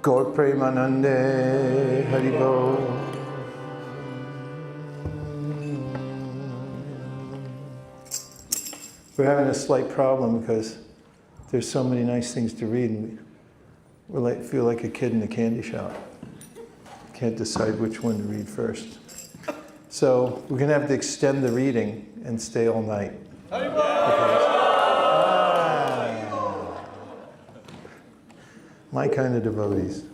Gaur Premanande Haribo. We're having a slight problem because there's so many nice things to read, and we feel like a kid in a candy shop. Can't decide which one to read first. So we're going to have to extend the reading and stay all night. My kind of devotees.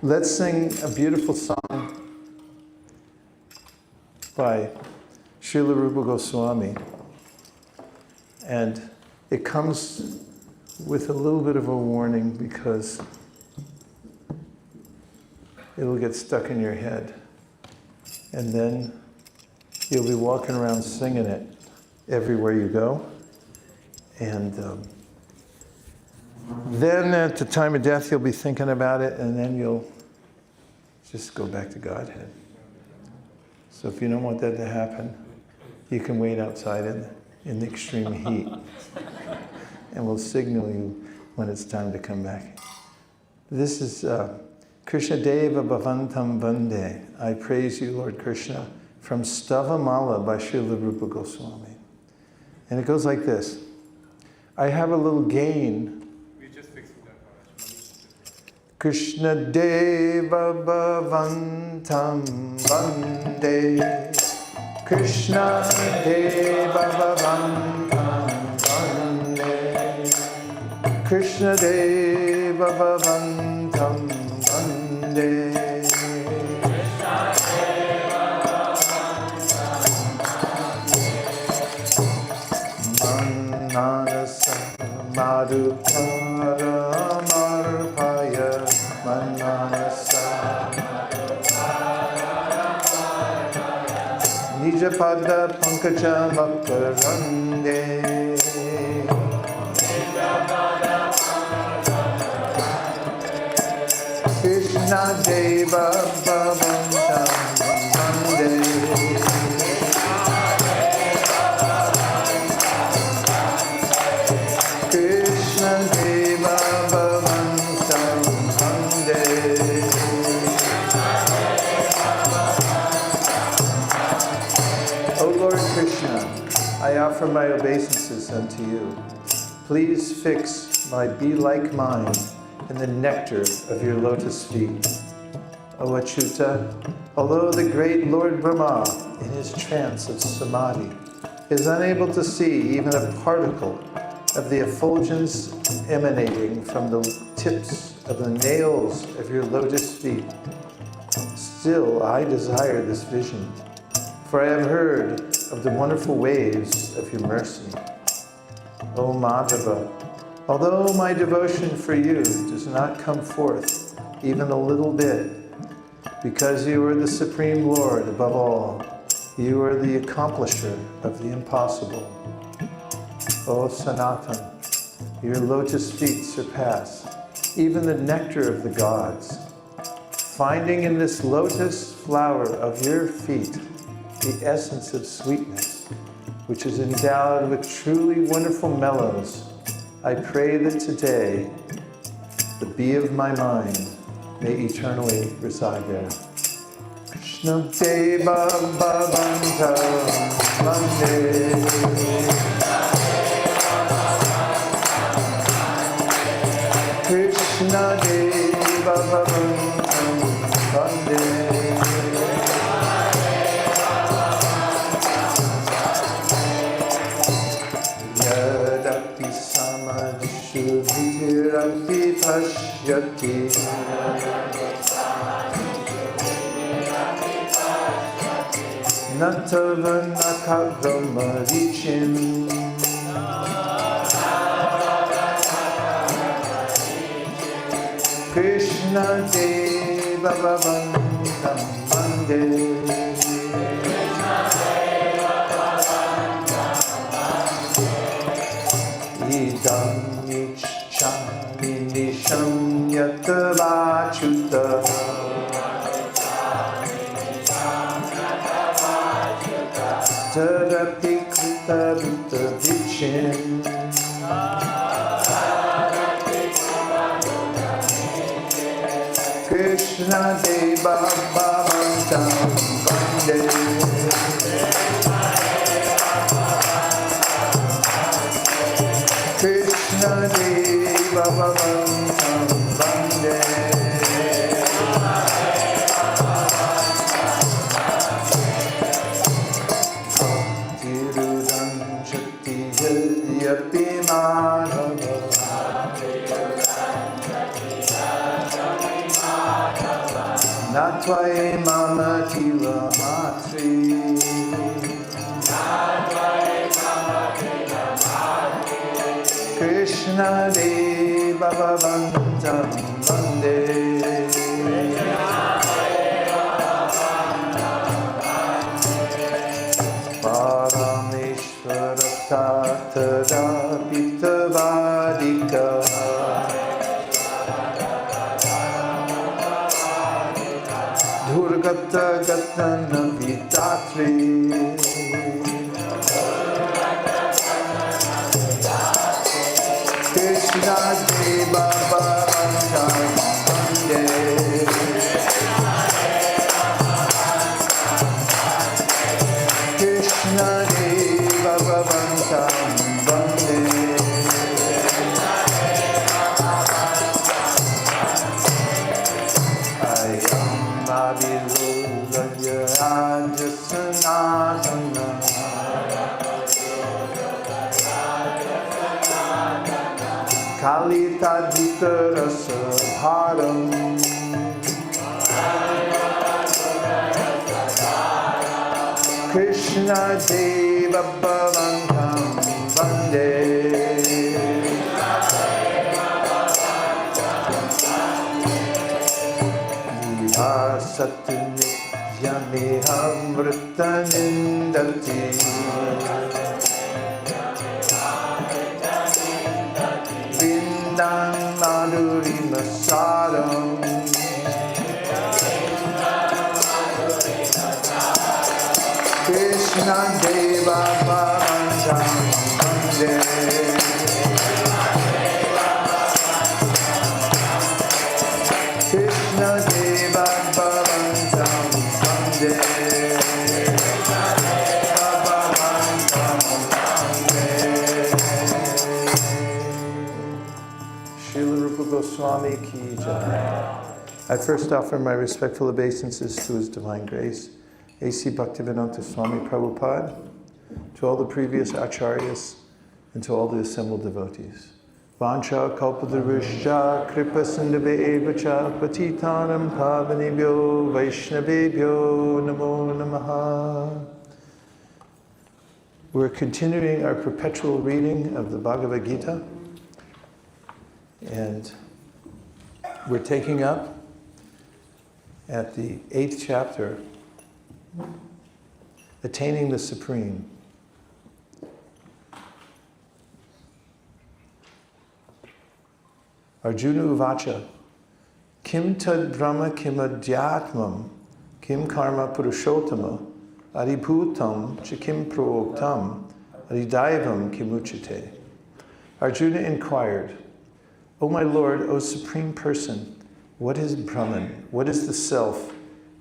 Let's sing a beautiful song by Srila Rupa Goswami. And it comes with a little bit of a warning because it'll get stuck in your head. And then you'll be walking around singing it everywhere you go. And then at the time of death, you'll be thinking about it, and then you'll just go back to Godhead. So if you don't want that to happen, you can wait outside in the extreme heat. And we'll signal you when it's time to come back. This is Krishna Deva Bhavantam Vande. I praise you, Lord Krishna, from Stavamala by Srila Rupa Goswami. And it goes like this. I have a little gain. We just fixed that. Krishna Deva Bhavantam Vande. Krishna Deva Bhavantam Vande. Krishna Deva Bhavantam Vande. Manasa Madhukara Marpaya Manasa Nijapada Pankaja Makarande. Krishna Deva Bhavantam Vande. Krishna Deva Bhavantam Vande. O Lord Krishna, I offer my obeisances unto you. Please fix my bee-like mind in the nectar of your lotus feet. O Achyuta, although the great Lord Brahma, in his trance of samadhi, is unable to see even a particle of the effulgence emanating from the tips of the nails of your lotus feet, still I desire this vision, for I have heard of the wonderful waves of your mercy. O Madhava, although my devotion for you does not come forth even a little bit, because you are the Supreme Lord above all, you are the accomplisher of the impossible. O Sanatan, your lotus feet surpass even the nectar of the gods. Finding in this lotus flower of your feet the essence of sweetness, which is endowed with truly wonderful mellows, I pray that today the bee of my mind may eternally reside there. Krishna Deva Bhavantam Vande. Krishna Deva Bhavantam Vande. Yadapi samadhishu vidirapi pashyati. Natava nakabrahma richim. Krishna Deva Bhavantam Vande. Idam nichchami nisham yatavachyuta. Tadapi krita bhuta vichim. Krishna Deva Bhavantam Vande. Krishna Deva Bhavantam Vande. Bhaktivedanta Shakti Yapi Madhava. Natvai Mama Kila Matri. Krishna Deva Bhavantam Vande. Parameshvara Tathada Pitavadika. Durgata Gatana Vitatri. Krishna Deva Bhavantam Vande. Krishna Deva Bhavantam Vande. Ayam Avilolaya Rajasanatana. Kalita Dita Rasa Bharam. Krishna Deva Bhavantam Vande. Satnityaneham Vritanindati. Vindam Madhuri Masaram. Krishna Deva Bhavantam Vande. Krishna Deva Bhavantam Vande. Srila Rupa Goswami Ki Jai. I first offer my respectful obeisances to His Divine Grace, A.C. Bhaktivedanta Swami Prabhupada, to all the previous acharyas, and to all the assembled devotees. Vancha kalpataruscha kripa sindhave evacha patitanam pavanebhyo vaishnavebhyo namo namaha. We're continuing our perpetual reading of the Bhagavad Gita, and we're taking up at the 8th chapter, Attaining the Supreme. Arjuna Uvacha, Kim tad brahma kim adhyatmam, kim karma purushottama, adibhutam chikim prooktam, adidaivam kimuchate. Arjuna inquired, O my Lord, O Supreme Person, what is Brahman? What is the Self?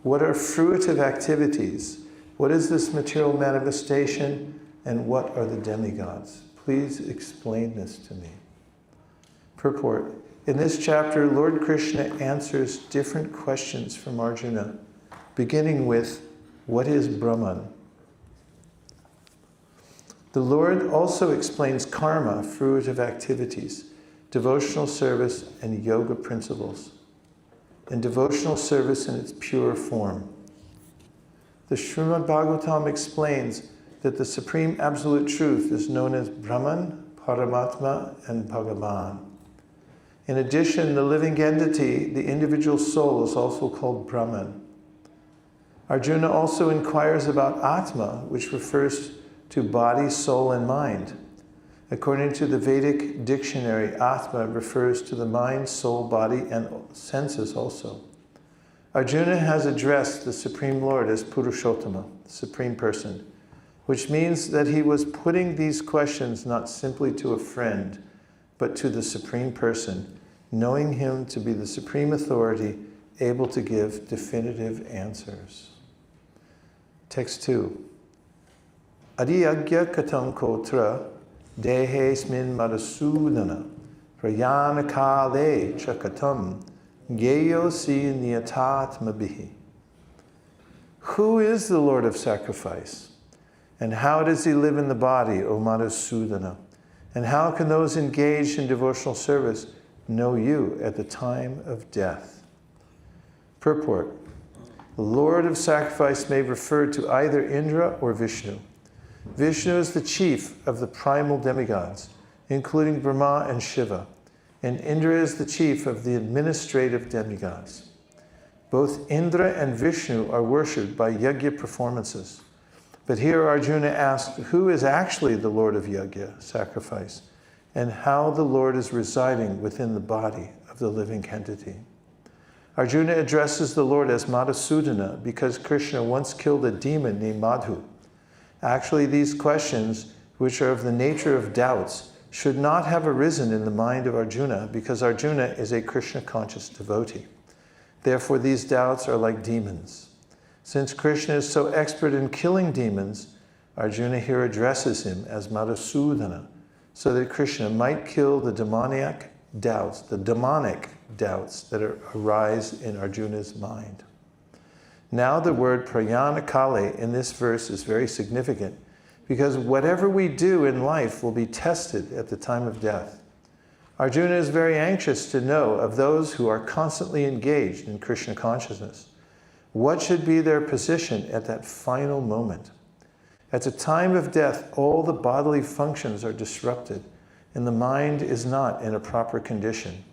What are fruitive activities? What is this material manifestation? And what are the demigods? Please explain this to me. Purport. In this chapter, Lord Krishna answers different questions from Arjuna, beginning with, what is Brahman? The Lord also explains karma, fruitive activities, devotional service, and yoga principles, and devotional service in its pure form. The Srimad Bhagavatam explains that the Supreme Absolute Truth is known as Brahman, Paramatma, and Bhagavan. In addition, the living entity, the individual soul, is also called Brahman. Arjuna also inquires about Atma, which refers to body, soul, and mind. According to the Vedic dictionary, Atma refers to the mind, soul, body, and senses also. Arjuna has addressed the Supreme Lord as Purushottama, the Supreme Person, which means that he was putting these questions not simply to a friend, but to the Supreme Person, knowing him to be the supreme authority able to give definitive answers. Text 2. Adiyagya katam kotra dehesmin madhusudana prayanakale chakatam geyosi niyatatmabihi. Who is the Lord of sacrifice? And how does he live in the body, O Madhusudana? And how can those engaged in devotional service know you at the time of death? Purport. The Lord of sacrifice may refer to either Indra or Vishnu. Vishnu is the chief of the primal demigods, including Brahma and Shiva, and Indra is the chief of the administrative demigods. Both Indra and Vishnu are worshipped by yajna performances. But here Arjuna asked who is actually the Lord of yajna, sacrifice, and how the Lord is residing within the body of the living entity. Arjuna addresses the Lord as Madhusudana because Krishna once killed a demon named Madhu. Actually, these questions, which are of the nature of doubts, should not have arisen in the mind of Arjuna because Arjuna is a Krishna-conscious devotee. Therefore, these doubts are like demons. Since Krishna is so expert in killing demons, Arjuna here addresses him as Madhusudana, so that Krishna might kill the demonic doubts that arise in Arjuna's mind. Now the word prayanakale in this verse is very significant because whatever we do in life will be tested at the time of death. Arjuna is very anxious to know of those who are constantly engaged in Krishna consciousness. What should be their position at that final moment? At the time of death, all the bodily functions are disrupted and the mind is not in a proper condition.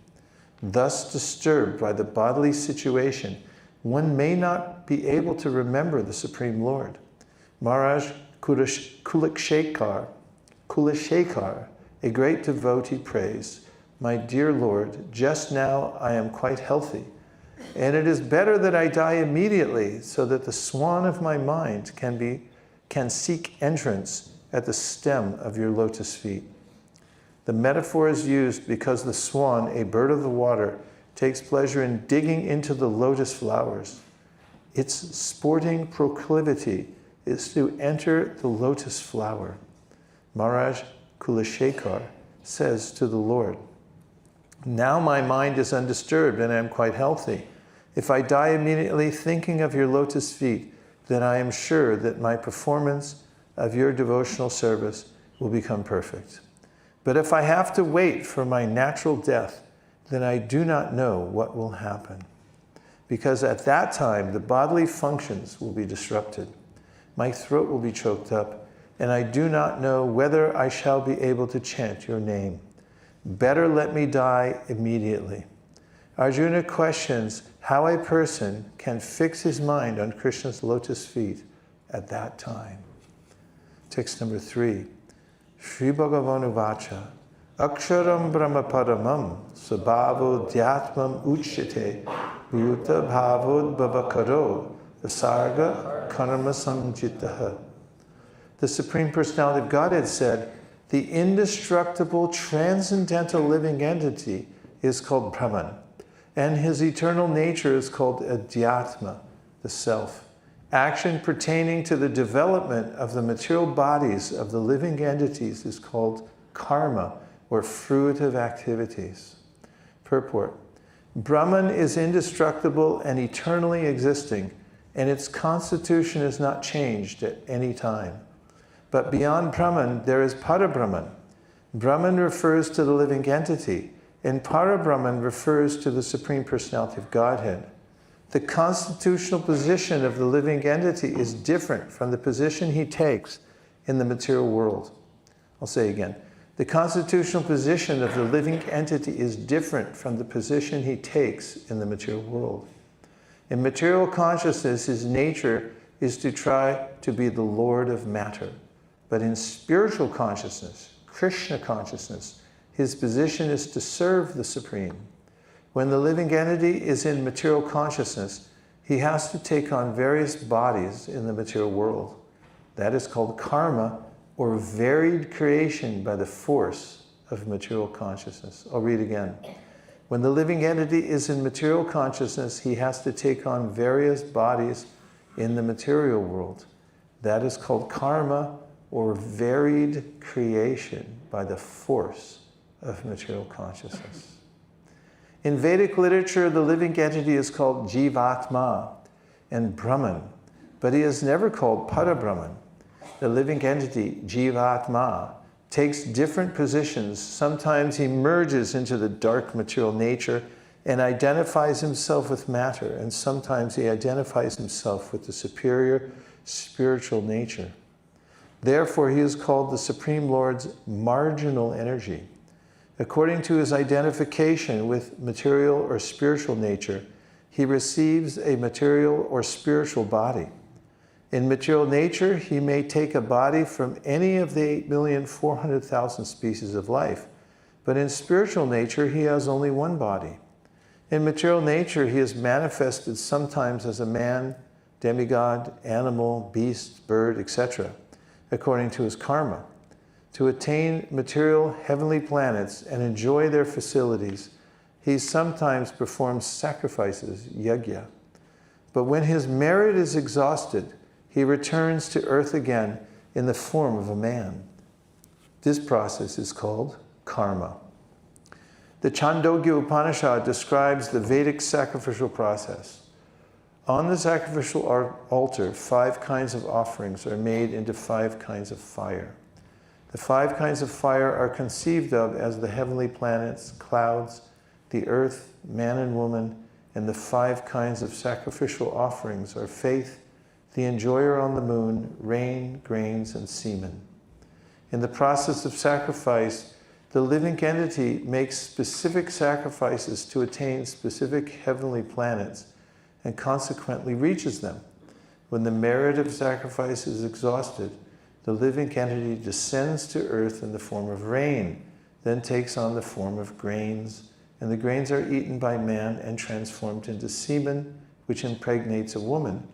Thus disturbed by the bodily situation, one may not be able to remember the Supreme Lord. Maharaj Kulashekar, a great devotee, prays, "My dear Lord, just now I am quite healthy, and it is better that I die immediately so that the swan of my mind can seek entrance at the stem of your lotus feet." The metaphor is used because the swan, a bird of the water, takes pleasure in digging into the lotus flowers. Its sporting proclivity is to enter the lotus flower. Maharaj Kulashekar says to the Lord, "Now my mind is undisturbed and I am quite healthy. If I die immediately thinking of your lotus feet, then I am sure that my performance of your devotional service will become perfect. But if I have to wait for my natural death, then I do not know what will happen. Because at that time, the bodily functions will be disrupted. My throat will be choked up, and I do not know whether I shall be able to chant your name. Better let me die immediately." Arjuna questions how a person can fix his mind on Krishna's lotus feet at that time. Text number 3. Sri Bhagavan Uvacha Aksharam Brahma Paramam Sabhavo Dhyatmam Uchyate Bhuta Bhavod Bhavakaro Vasarga Karma Samjitaha. The Supreme Personality of Godhead said, the indestructible, transcendental living entity is called Brahman, and his eternal nature is called Adhyatma, the self. Action pertaining to the development of the material bodies of the living entities is called karma, or fruitive activities. Purport. Brahman is indestructible and eternally existing, and its constitution is not changed at any time. But beyond Brahman, there is Parabrahman. Brahman refers to the living entity, and Parabrahman refers to the Supreme Personality of Godhead. The constitutional position of the living entity is different from the position he takes in the material world. I'll say again. The constitutional position of the living entity is different from the position he takes in the material world. In material consciousness, his nature is to try to be the Lord of matter. But in spiritual consciousness, Krishna consciousness, his position is to serve the Supreme. When the living entity is in material consciousness, he has to take on various bodies in the material world. That is called karma, or varied creation by the force of material consciousness. I'll read again. When the living entity is in material consciousness, he has to take on various bodies in the material world. That is called karma, or varied creation by the force of material consciousness. In Vedic literature, the living entity is called Jivatma and Brahman, but he is never called Parabrahman. The living entity, Jivatma, takes different positions. Sometimes he merges into the dark material nature and identifies himself with matter, and sometimes he identifies himself with the superior spiritual nature. Therefore, he is called the Supreme Lord's marginal energy. According to his identification with material or spiritual nature, he receives a material or spiritual body. In material nature, he may take a body from any of the 8,400,000 species of life, but in spiritual nature, he has only one body. In material nature, he is manifested sometimes as a man, demigod, animal, beast, bird, etc., according to his karma. To attain material heavenly planets and enjoy their facilities, he sometimes performs sacrifices, yajna. But when his merit is exhausted, he returns to earth again in the form of a man. This process is called karma. The Chandogya Upanishad describes the Vedic sacrificial process. On the sacrificial altar, 5 kinds of offerings are made into 5 kinds of fire. The 5 kinds of fire are conceived of as the heavenly planets, clouds, the earth, man and woman, and the 5 kinds of sacrificial offerings are faith, the enjoyer on the moon, rain, grains, and semen. In the process of sacrifice, the living entity makes specific sacrifices to attain specific heavenly planets and consequently reaches them. When the merit of sacrifice is exhausted, the living entity descends to earth in the form of rain, then takes on the form of grains, and the grains are eaten by man and transformed into semen, which impregnates a woman,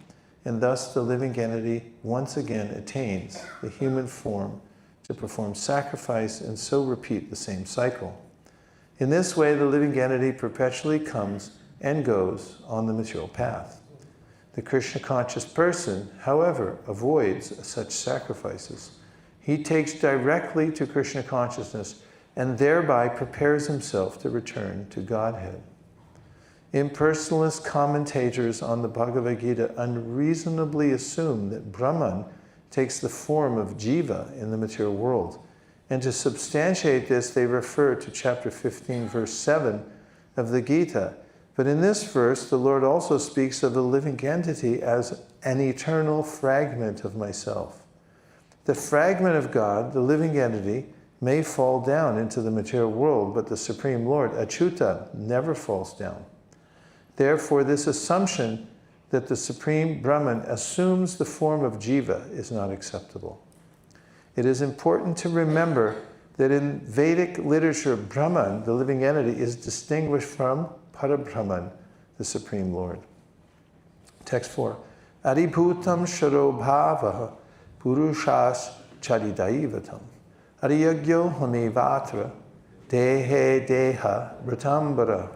and thus the living entity once again attains the human form to perform sacrifice and so repeat the same cycle. In this way, the living entity perpetually comes and goes on the material path. The Krishna conscious person, however, avoids such sacrifices. He takes directly to Krishna consciousness and thereby prepares himself to return to Godhead. Impersonalist commentators on the Bhagavad Gita unreasonably assume that Brahman takes the form of Jiva in the material world. And to substantiate this, they refer to chapter 15, verse 7 of the Gita. But in this verse, the Lord also speaks of the living entity as an eternal fragment of myself. The fragment of God, the living entity, may fall down into the material world, but the Supreme Lord, Achyuta, never falls down. Therefore, this assumption that the Supreme Brahman assumes the form of Jiva is not acceptable. It is important to remember that in Vedic literature, Brahman, the living entity, is distinguished from Parabrahman, the Supreme Lord. Text 4. Adibhutam sharobhavaha purushas charidaivatam ariyagyo hamevatra dehe deha ratambara.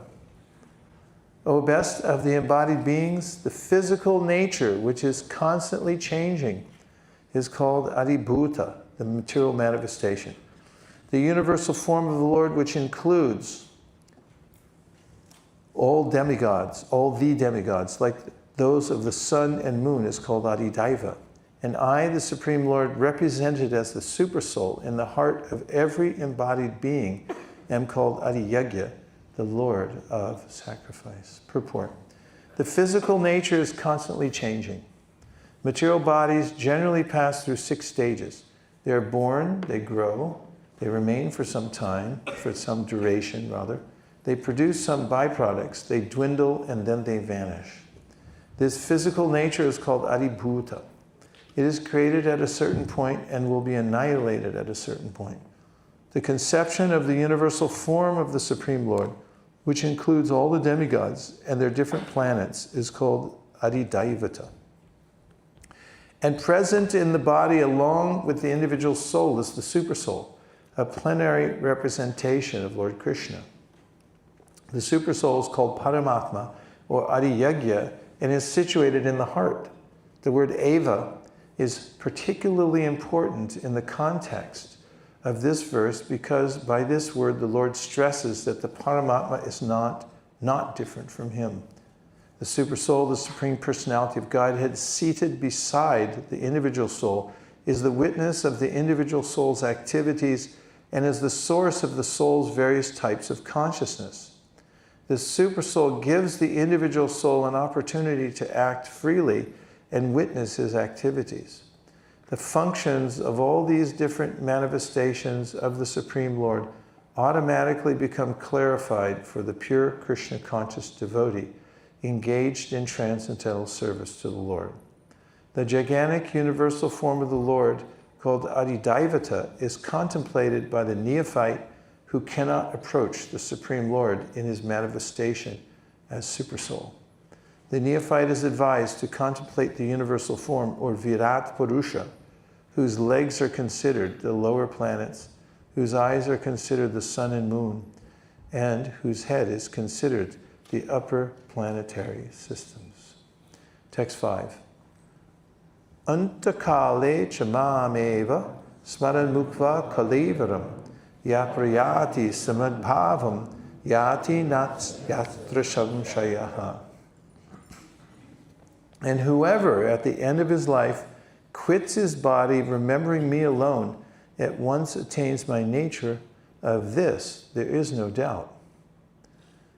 O best of the embodied beings, the physical nature, which is constantly changing, is called Adibhuta, the material manifestation. The universal form of the Lord, which includes all demigods, all the demigods, like those of the sun and moon, is called Adidaiva. And I, the Supreme Lord, represented as the Supersoul in the heart of every embodied being, am called Adiyagya, the Lord of sacrifice. Purport. The physical nature is constantly changing. Material bodies generally pass through 6 stages. They are born, they grow, they remain for some time, for some duration rather. They produce some byproducts, they dwindle, and then they vanish. This physical nature is called Adibhuta. It is created at a certain point and will be annihilated at a certain point. The conception of the universal form of the Supreme Lord, which includes all the demigods and their different planets, is called Adidaivata. And present in the body along with the individual soul is the Supersoul, a plenary representation of Lord Krishna. The Supersoul is called Paramatma or Adiyagya and is situated in the heart. The word Eva is particularly important in the context of this verse because by this word the Lord stresses that the Paramatma is not different from him. The Supersoul, the Supreme Personality of Godhead, seated beside the individual soul, is the witness of the individual soul's activities and is the source of the soul's various types of consciousness. The Supersoul gives the individual soul an opportunity to act freely and witness his activities. The functions of all these different manifestations of the Supreme Lord automatically become clarified for the pure Krishna conscious devotee engaged in transcendental service to the Lord. The gigantic universal form of the Lord, called Adidaivata, is contemplated by the neophyte who cannot approach the Supreme Lord in his manifestation as Supersoul. The neophyte is advised to contemplate the universal form, or Virat Purusha, whose legs are considered the lower planets, whose eyes are considered the sun and moon, and whose head is considered the upper planetary systems. Text 5. Antakale chamameva smaran mukva kalevaram yaprayati samadbhavam yati nats yatra shamshayaha. And whoever at the end of his life quits his body remembering me alone at once attains my nature. Of this there is no doubt.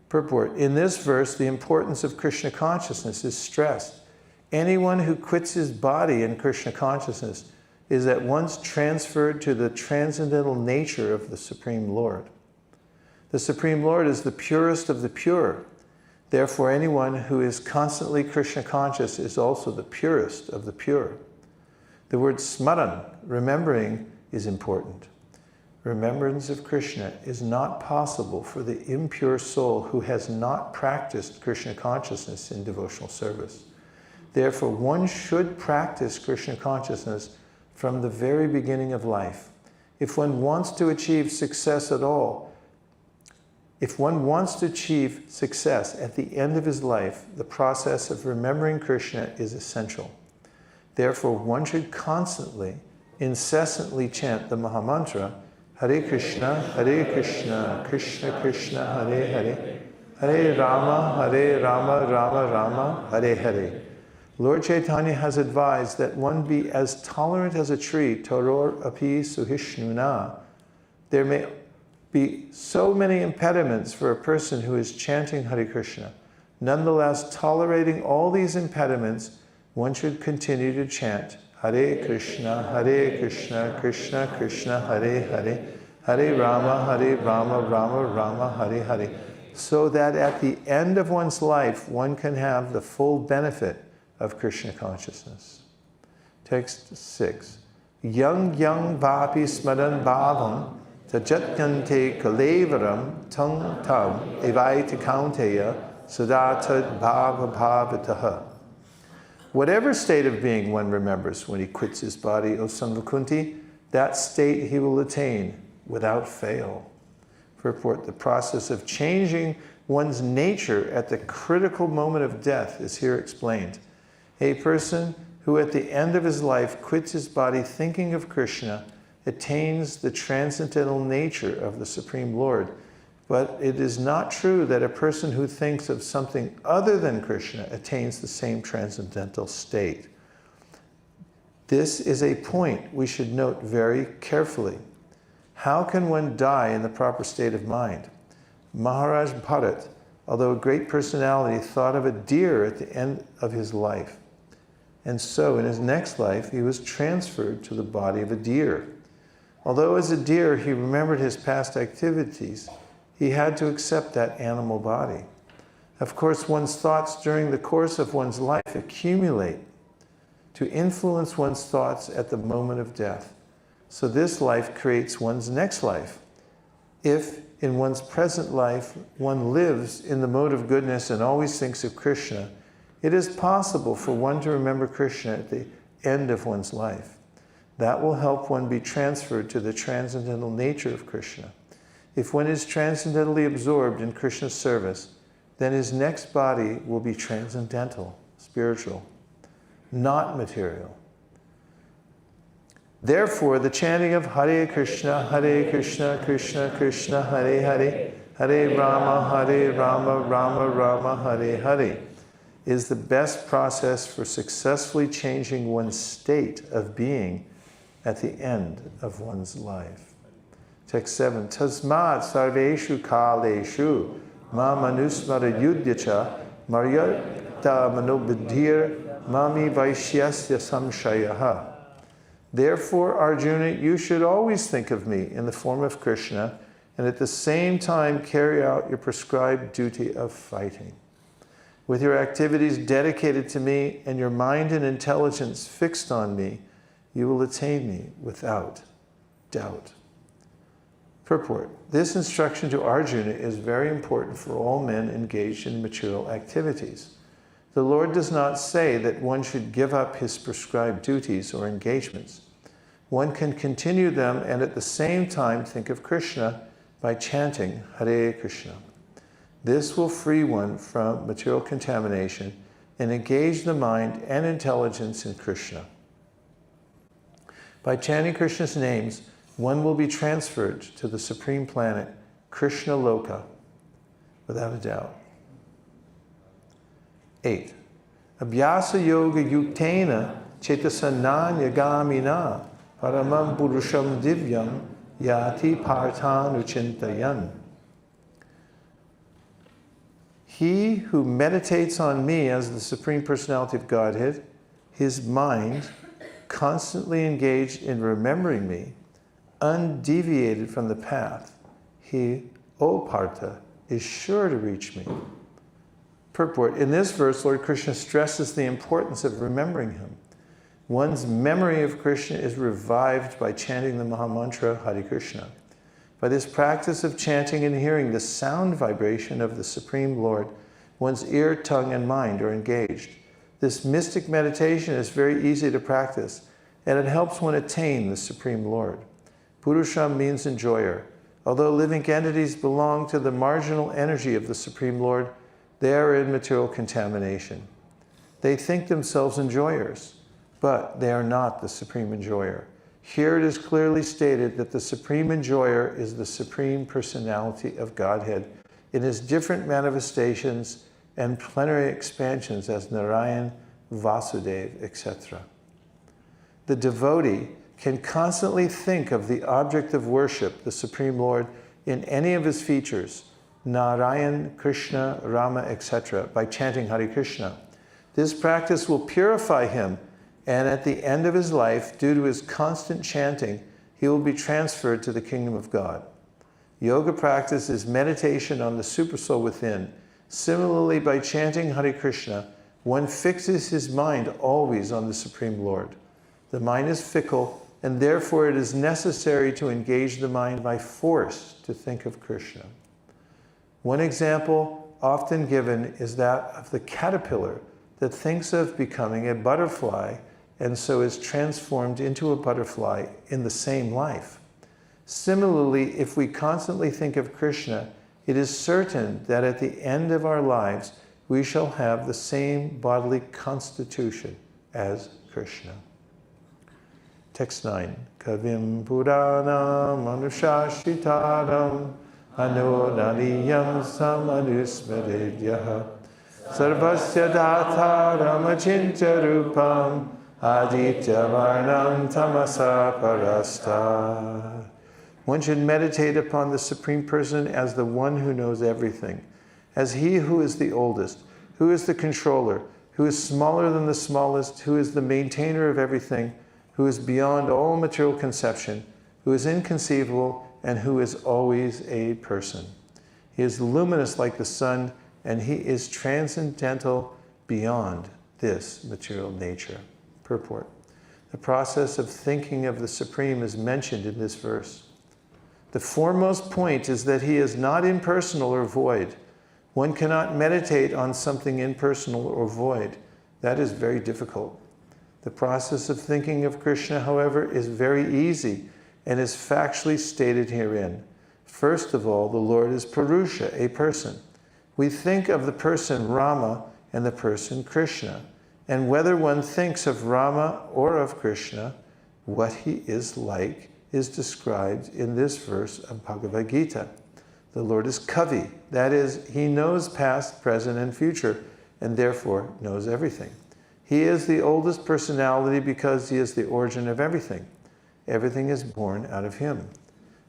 Purport. In this verse, the importance of Krishna consciousness is stressed. Anyone who quits his body in Krishna consciousness is at once transferred to the transcendental nature of the Supreme Lord. The Supreme Lord is the purest of the pure. Therefore, anyone who is constantly Krishna conscious is also the purest of the pure. The word smaran, remembering, is important. Remembrance of Krishna is not possible for the impure soul who has not practiced Krishna consciousness in devotional service. Therefore, one should practice Krishna consciousness from the very beginning of life. If one wants to achieve success at all, if one wants to achieve success at the end of his life, the process of remembering Krishna is essential. Therefore, one should constantly, incessantly chant the Mahamantra, Hare Krishna, Krishna Krishna, Hare Hare, Hare Rama, Rama Rama, Hare Hare. Lord Chaitanya has advised that one be as tolerant as a tree, toror api suhishnuna. There may be so many impediments for a person who is chanting Hare Krishna. Nonetheless, tolerating all these impediments, one should continue to chant Hare Krishna, Krishna Krishna, Hare Hare, Hare Rama, Rama Rama, Hare Hare, so that at the end of one's life, one can have the full benefit of Krishna consciousness. Text 6. Yang vapi smaran bhavam tajatyante kalevaram tung tam evaita kaunteya sadatad bhava bhavataha. Whatever state of being one remembers when he quits his body, O son of Kunti, that state he will attain without fail. Purport. The process of changing one's nature at the critical moment of death is here explained. A person who at the end of his life quits his body thinking of Krishna attains the transcendental nature of the Supreme Lord. But it is not true that a person who thinks of something other than Krishna attains the same transcendental state. This is a point we should note very carefully. How can one die in the proper state of mind? Maharaj Bharat, although a great personality, thought of a deer at the end of his life. And so in his next life, he was transferred to the body of a deer. Although as a deer he remembered his past activities, he had to accept that animal body. Of course, one's thoughts during the course of one's life accumulate to influence one's thoughts at the moment of death. So this life creates one's next life. If in one's present life one lives in the mode of goodness and always thinks of Krishna, it is possible for one to remember Krishna at the end of one's life. That will help one be transferred to the transcendental nature of Krishna. If one is transcendently absorbed in Krishna's service, then his next body will be transcendental, spiritual, not material. Therefore, the chanting of Hare Krishna, Krishna Krishna, Hare Hare, Hare Rama, Rama Rama, Hare Hare, is the best process for successfully changing one's state of being at the end of one's life. Text 7. Tasmat sarveshu kaleshu ma manusmara yudhyacha maryata manobuddhir mami vaishyasya samshayaha. Therefore, Arjuna, you should always think of me in the form of Krishna and at the same time carry out your prescribed duty of fighting. With your activities dedicated to me and your mind and intelligence fixed on me, you will attain me without doubt. Purport. This instruction to Arjuna is very important for all men engaged in material activities. The Lord does not say that one should give up his prescribed duties or engagements. One can continue them and at the same time think of Krishna by chanting Hare Krishna. This will free one from material contamination and engage the mind and intelligence in Krishna. By chanting Krishna's names, one will be transferred to the supreme planet, Krishna Loka, without a doubt. 8. Abhyasa yoga yuktena chetasananya gamina paramam purusham divyam yati parthanuchintayan. He who meditates on me as the Supreme Personality of Godhead, his mind, constantly engaged in remembering me, undeviated from the path, he, O Partha, is sure to reach me. Purport. In this verse, Lord Krishna stresses the importance of remembering him. One's memory of Krishna is revived by chanting the Mahamantra Hare Krishna. By this practice of chanting and hearing the sound vibration of the Supreme Lord, one's ear, tongue, and mind are engaged. This mystic meditation is very easy to practice, and it helps one attain the Supreme Lord. Purusham means enjoyer. Although living entities belong to the marginal energy of the Supreme Lord, they are in material contamination. They think themselves enjoyers, but they are not the Supreme Enjoyer. Here it is clearly stated that the Supreme Enjoyer is the Supreme Personality of Godhead in his different manifestations and plenary expansions as Narayan, Vasudeva, etc. The devotee can constantly think of the object of worship, the Supreme Lord, in any of his features, Narayan, Krishna, Rama, etc., by chanting Hare Krishna. This practice will purify him, and at the end of his life, due to his constant chanting, he will be transferred to the kingdom of God. Yoga practice is meditation on the supersoul within. Similarly, by chanting Hare Krishna, one fixes his mind always on the Supreme Lord. The mind is fickle, and therefore it is necessary to engage the mind by force to think of Krishna. One example often given is that of the caterpillar that thinks of becoming a butterfly and so is transformed into a butterfly in the same life. Similarly, if we constantly think of Krishna, it is certain that at the end of our lives, we shall have the same bodily constitution as Krishna. Text 9. Kavim Puranam Anushashitaram Anodaliyam Samanusmaridyaha Sarvasya Dhataram Achintya Rupam Aditya Varnam Tamasa Parasta. One should meditate upon the Supreme Person as the one who knows everything, as he who is the oldest, who is the controller, who is smaller than the smallest, who is the maintainer of everything, who is beyond all material conception, who is inconceivable, and who is always a person. He is luminous like the sun, and he is transcendental beyond this material nature. Purport. The process of thinking of the Supreme is mentioned in this verse. The foremost point is that he is not impersonal or void. One cannot meditate on something impersonal or void. That is very difficult. The process of thinking of Krishna, however, is very easy and is factually stated herein. First of all, the Lord is Purusha, a person. We think of the person Rama and the person Krishna. And whether one thinks of Rama or of Krishna, what he is like is described in this verse of Bhagavad Gita. The Lord is Kavi, that is, he knows past, present, and future, and therefore knows everything. He is the oldest personality because he is the origin of everything. Everything is born out of him.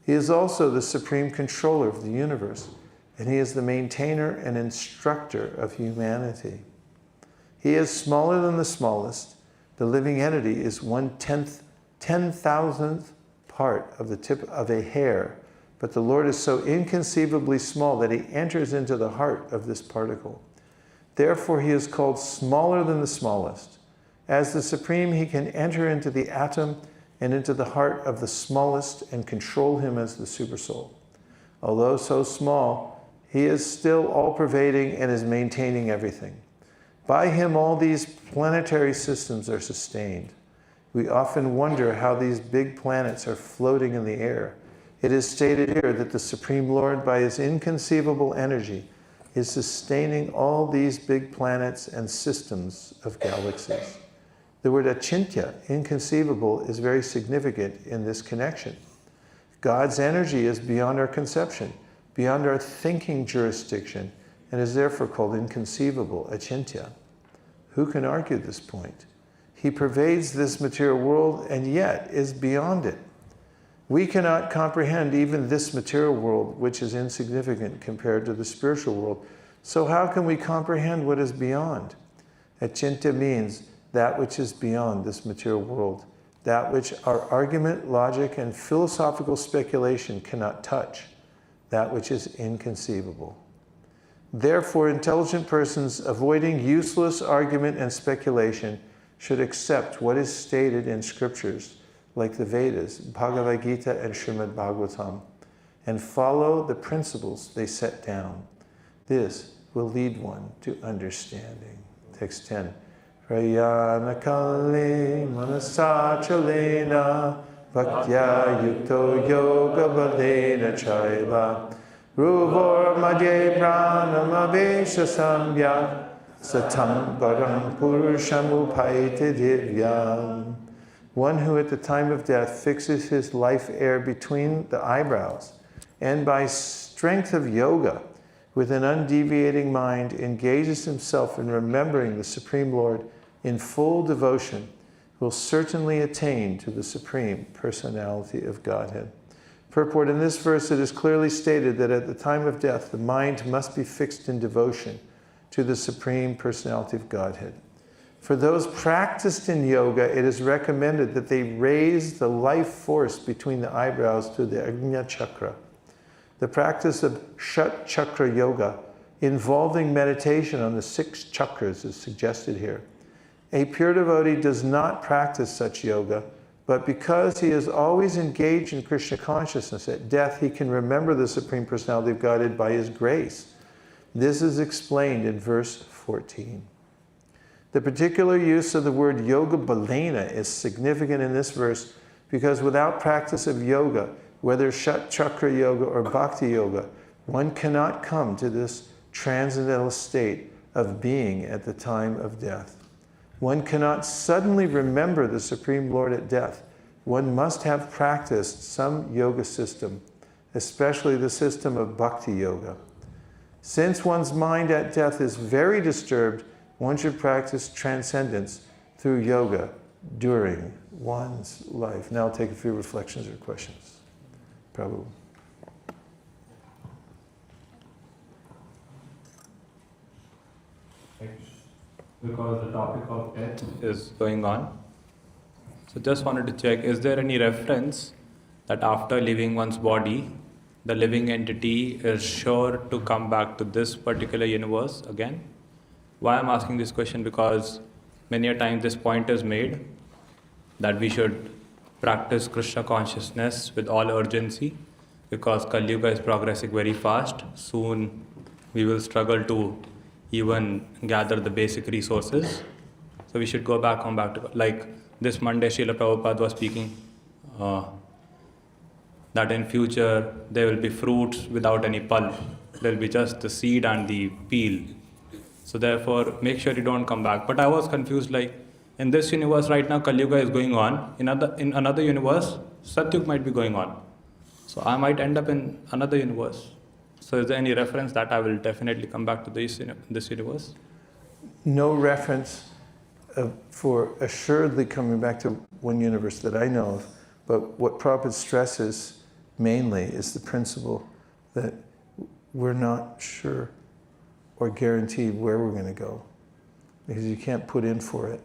He is also the supreme controller of the universe, and he is the maintainer and instructor of humanity. He is smaller than the smallest. The living entity is 1/10,000th part of the tip of a hair, but the Lord is so inconceivably small that he enters into the heart of this particle. Therefore, he is called smaller than the smallest. As the Supreme, he can enter into the atom and into the heart of the smallest and control him as the Supersoul. Although so small, he is still all-pervading and is maintaining everything. By him, all these planetary systems are sustained. We often wonder how these big planets are floating in the air. It is stated here that the Supreme Lord, by his inconceivable energy, is sustaining all these big planets and systems of galaxies. The word achintya, inconceivable, is very significant in this connection. God's energy is beyond our conception, beyond our thinking jurisdiction, and is therefore called inconceivable, achintya. Who can argue this point? He pervades this material world and yet is beyond it. We cannot comprehend even this material world, which is insignificant compared to the spiritual world. So how can we comprehend what is beyond? Achintya means that which is beyond this material world, that which our argument, logic, and philosophical speculation cannot touch, that which is inconceivable. Therefore, intelligent persons avoiding useless argument and speculation should accept what is stated in scriptures like the Vedas, Bhagavad Gita, and Srimad Bhagavatam, and follow the principles they set down. This will lead one to understanding. Text 10. Prayanakale manasachalena bhaktya yukto yoga balena chaiva ruvor madhye pranamavesha samyak satam param purusham upaite divyam. One who at the time of death fixes his life air between the eyebrows and by strength of yoga with an undeviating mind engages himself in remembering the Supreme Lord in full devotion will certainly attain to the Supreme Personality of Godhead. Purport: in this verse it is clearly stated that at the time of death the mind must be fixed in devotion to the Supreme Personality of Godhead. For those practiced in yoga, it is recommended that they raise the life force between the eyebrows to the Ajna Chakra. The practice of Shat Chakra Yoga, involving meditation on the 6 chakras, is suggested here. A pure devotee does not practice such yoga, but because he is always engaged in Krishna consciousness, at death he can remember the Supreme Personality of Godhead by his grace. This is explained in verse 14. The particular use of the word yoga balena is significant in this verse because without practice of yoga, whether Shat Chakra Yoga or Bhakti Yoga, one cannot come to this transcendental state of being at the time of death. One cannot suddenly remember the Supreme Lord at death. One must have practiced some yoga system, especially the system of Bhakti Yoga. Since one's mind at death is very disturbed, one should practice transcendence through yoga during one's life. Now I'll take a few reflections or questions. Prabhu. Because the topic of death is going on. So just wanted to check, is there any reference that after leaving one's body, the living entity is sure to come back to this particular universe again? Why I'm asking this question, because many a time this point is made that we should practice Krishna consciousness with all urgency, because Kali Yuga is progressing very fast. Soon we will struggle to even gather the basic resources. So we should go back to, like this Monday Srila Prabhupada was speaking that in future there will be fruits without any pulp. There will be just the seed and the peel. So therefore, make sure you don't come back. But I was confused, like, in this universe right now, Kali Yuga is going on. In another universe, Satyug might be going on. So I might end up in another universe. So is there any reference that I will definitely come back to this universe? No reference for assuredly coming back to one universe that I know of, but what Prabhupada stresses mainly is the principle that we're not sure or guaranteed where we're going to go, because you can't put in for it.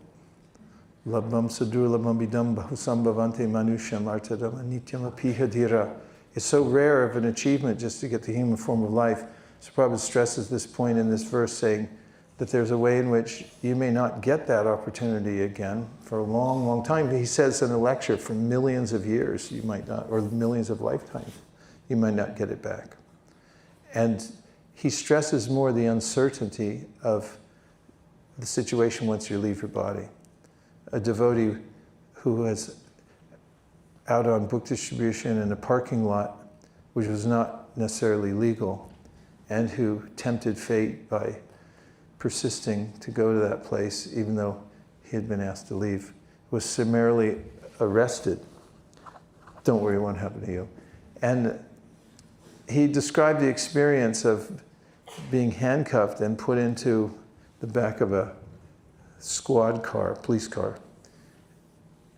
Labham sadurlabham vidam bahusambhavante manusham artadam anityam apihadira. It's so rare of an achievement just to get the human form of life. So Prabhupada stresses this point in this verse, saying that there's a way in which you may not get that opportunity again for a long, long time. He says in a lecture, for millions of years you might not, or millions of lifetimes, you might not get it back. And he stresses more the uncertainty of the situation once you leave your body. A devotee who was out on book distribution in a parking lot, which was not necessarily legal, and who tempted fate by persisting to go to that place, even though he had been asked to leave, was summarily arrested. Don't worry, it won't happen to you. And he described the experience of being handcuffed and put into the back of a squad car, police car,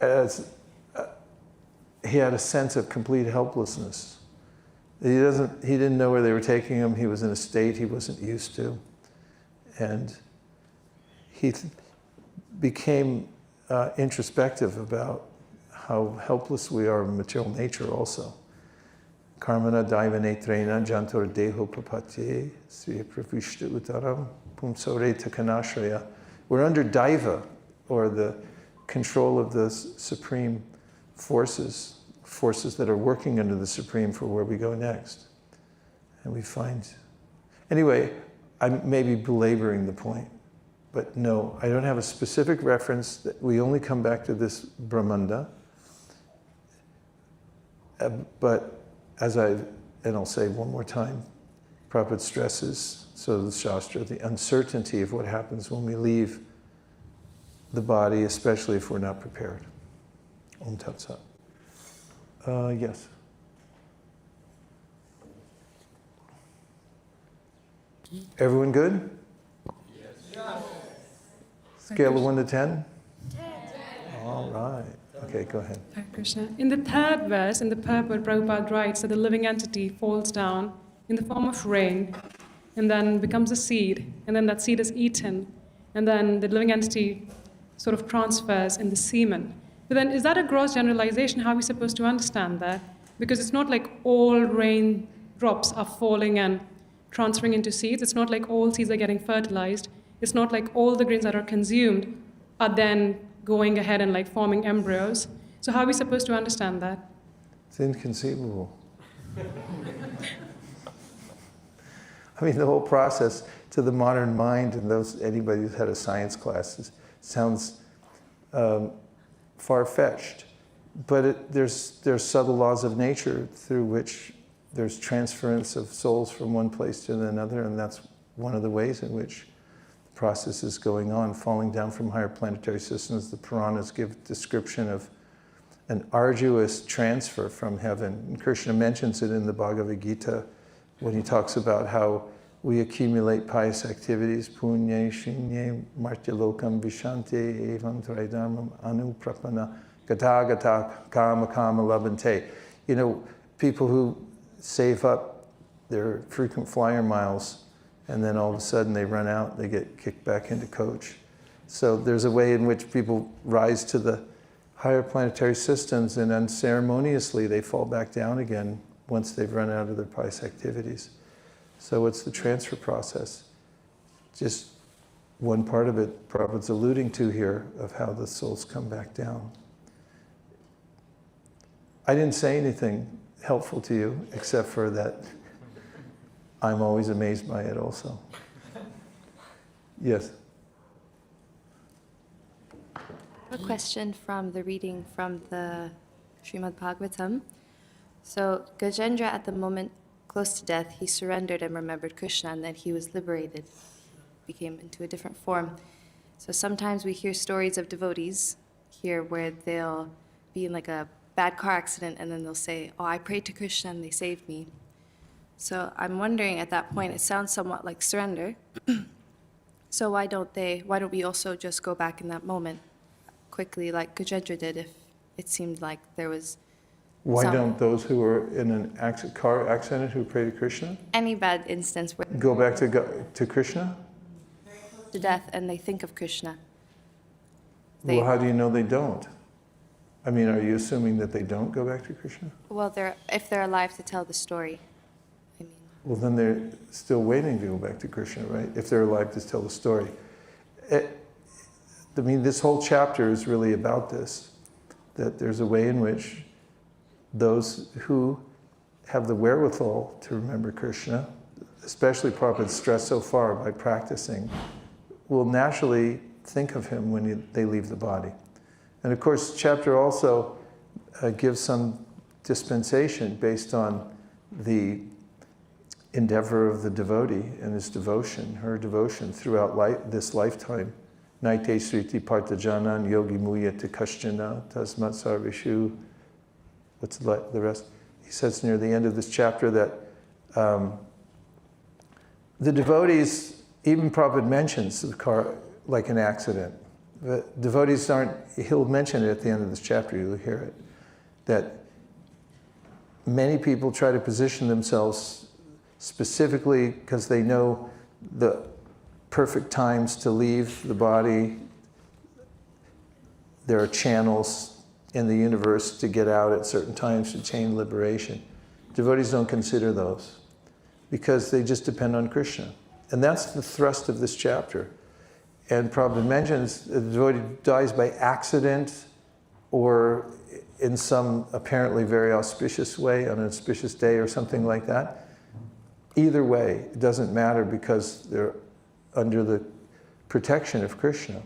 as he had a sense of complete helplessness. He didn't know where they were taking him. He was in a state he wasn't used to. And he became introspective about how helpless we are in material nature also. Karmana daiva netrena jantor deho papatye sriya pravishta utaram pumsore takanashraya. We're under daiva, or the control of the supreme forces that are working under the supreme for where we go next. And we find... Anyway, I may be belaboring the point, but no, I don't have a specific reference. That we only come back to this Brahmanda. But and I'll say one more time, Prabhupada stresses, so the Shastra, the uncertainty of what happens when we leave the body, especially if we're not prepared. Om Tat Sat. Yes. Everyone good? Yes. Scale of 1 to 10? 10. All right. Okay, go ahead. Hare Krishna. In the third verse, in the purport, Prabhupada writes that the living entity falls down in the form of rain and then becomes a seed, and then that seed is eaten, and then the living entity sort of transfers in the semen. But then is that a gross generalization? How are we supposed to understand that? Because it's not like all rain drops are falling and transferring into seeds. It's not like all seeds are getting fertilized. It's not like all the grains that are consumed are then going ahead and like forming embryos. So how are we supposed to understand that? It's inconceivable. I mean, the whole process to the modern mind, and anybody who's had a science class, sounds far-fetched. But there's subtle laws of nature through which there's transference of souls from one place to another, and that's one of the ways in which the process is going on, falling down from higher planetary systems. The Puranas give description of an arduous transfer from heaven. And Krishna mentions it in the Bhagavad Gita when he talks about how we accumulate pious activities, punya, shinye, martyalokam, vishante, evam traidharmam, anuprapana, gata gata, kama kama labante. You know, people who save up their frequent flyer miles, and then all of a sudden they run out, they get kicked back into coach. So there's a way in which people rise to the higher planetary systems, and unceremoniously they fall back down again once they've run out of their pious activities. So it's the transfer process. Just one part of it Prabhupada's alluding to here, of how the souls come back down. I didn't say anything helpful to you, except for that I'm always amazed by it also. Yes? A question from the reading from the Srimad Bhagavatam. So Gajendra, at the moment close to death, he surrendered and remembered Krishna, and then he was liberated, became into a different form. So sometimes we hear stories of devotees here where they'll be in like a bad car accident and then they'll say, oh, I prayed to Krishna and they saved me. So I'm wondering at that point, it sounds somewhat like surrender. So why don't we also just go back in that moment quickly like Gajendra did if it seemed like there was Why some- don't those who are in an car accident who pray to Krishna any bad instance where go back to Krishna? to death and they think of Krishna? Well, how do you know they don't? I mean, are you assuming that they don't go back to Krishna? Well, if they're alive to tell the story. I mean, Well, then they're still waiting to go back to Krishna, right? If they're alive to tell the story. I mean, this whole chapter is really about this, that there's a way in which those who have the wherewithal to remember Krishna, especially Prabhupada stressed so far by practicing, will naturally think of him when they leave the body. And of course, chapter also gives some dispensation based on the endeavor of the devotee and his devotion, her devotion throughout this lifetime. Naite sriti partajanan yogi muyate kashtana tasmat sarvishu. What's the rest? He says near the end of this chapter that the devotees, even Prabhupada mentions the car like an accident. The devotees he'll mention it at the end of this chapter, you'll hear it, that many people try to position themselves specifically because they know the perfect times to leave the body. There are channels in the universe to get out at certain times to attain liberation. Devotees don't consider those because they just depend on Krishna. And that's the thrust of this chapter. And Prabhupada mentions the devotee dies by accident or in some apparently very auspicious way, on an auspicious day or something like that. Either way, it doesn't matter because they're under the protection of Krishna.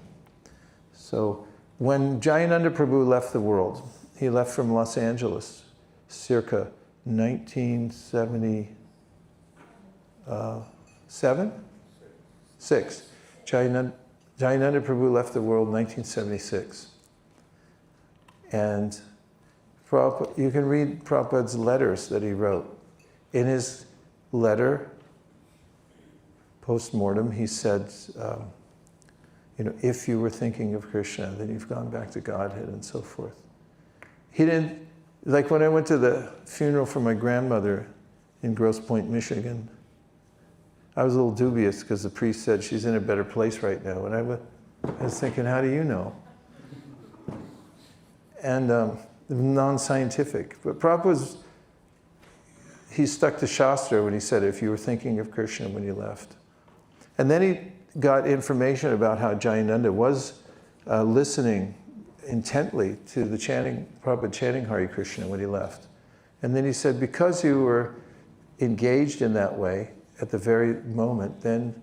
So when Jayananda Prabhu left the world, he left from Los Angeles circa 1977? 6. Jayananda Prabhu left the world in 1976. And you can read Prabhupada's letters that he wrote. In his letter, post-mortem, he said, if you were thinking of Krishna, then you've gone back to Godhead and so forth. He didn't, like when I went to the funeral for my grandmother in Grosse Pointe, Michigan, I was a little dubious because the priest said she's in a better place right now. And I was thinking, how do you know? And non-scientific. But Prabhupada he stuck to Shastra when he said, if you were thinking of Krishna when you left. And then he got information about how Jayananda was listening intently to the chanting, Prabhupada chanting Hare Krishna when he left. And then he said, because you were engaged in that way at the very moment, then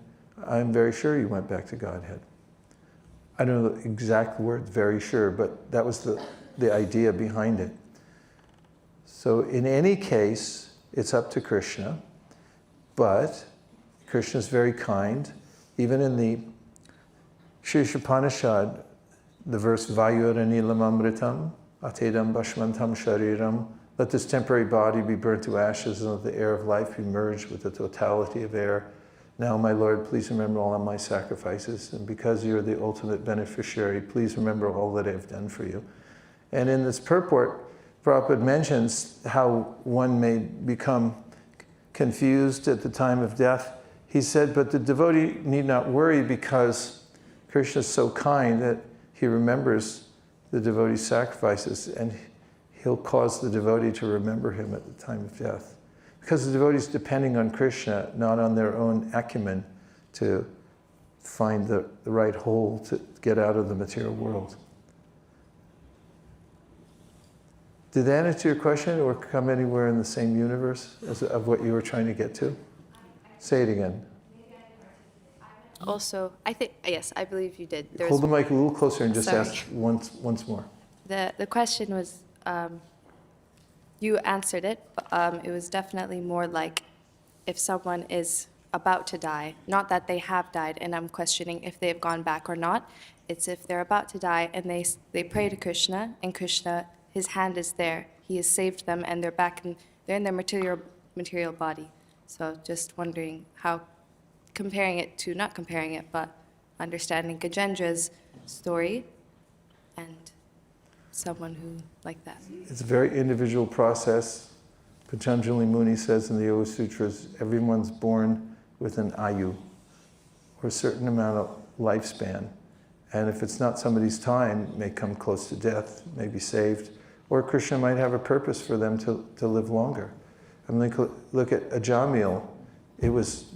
I'm very sure you went back to Godhead. I don't know the exact word, very sure, but that was the idea behind it. So in any case, it's up to Krishna, but Krishna is very kind. Even in the Sri Upanishad, the verse Vayuranilam Amritam, Atedam Bashmantam Shariram, let this temporary body be burnt to ashes and let the air of life be merged with the totality of air. Now, my Lord, please remember all of my sacrifices, and because you're the ultimate beneficiary, please remember all that I've done for you. And in this purport, Prabhupada mentions how one may become confused at the time of death. He said, but the devotee need not worry because Krishna is so kind that he remembers the devotee's sacrifices and he'll cause the devotee to remember him at the time of death. Because the devotee is depending on Krishna, not on their own acumen to find the right hole to get out of the material world. Did that answer your question or come anywhere in the same universe of what you were trying to get to? Say it again. Also, I think, yes, I believe you did. Hold the mic a little closer and just Sorry. ask once more. The question was, You answered it. But, it was definitely more like if someone is about to die, not that they have died, and I'm questioning if they've gone back or not. It's if they're about to die and they pray to Krishna, and Krishna, his hand is there. He has saved them, and they're in their material body. So just wondering how, comparing it to, not comparing it, but understanding Gajendra's story and someone who, like that. It's a very individual process. Patanjali Muni says in the Yoga Sutras, everyone's born with an ayu, or a certain amount of lifespan. And if it's not somebody's time, may come close to death, may be saved, or Krishna might have a purpose for them to live longer. I mean, look at Ajamil. It was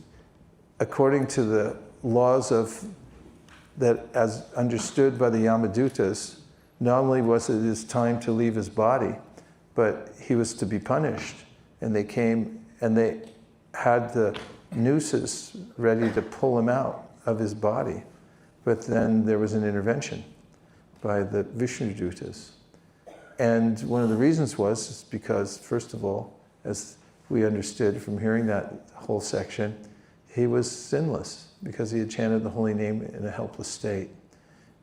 according to the laws of that as understood by the Yamadutas, not only was it his time to leave his body, but he was to be punished. And they came and they had the nooses ready to pull him out of his body. But then there was an intervention by the Vishnu Dutas. And one of the reasons was because, first of all, as we understood from hearing that whole section, he was sinless because he had chanted the holy name in a helpless state.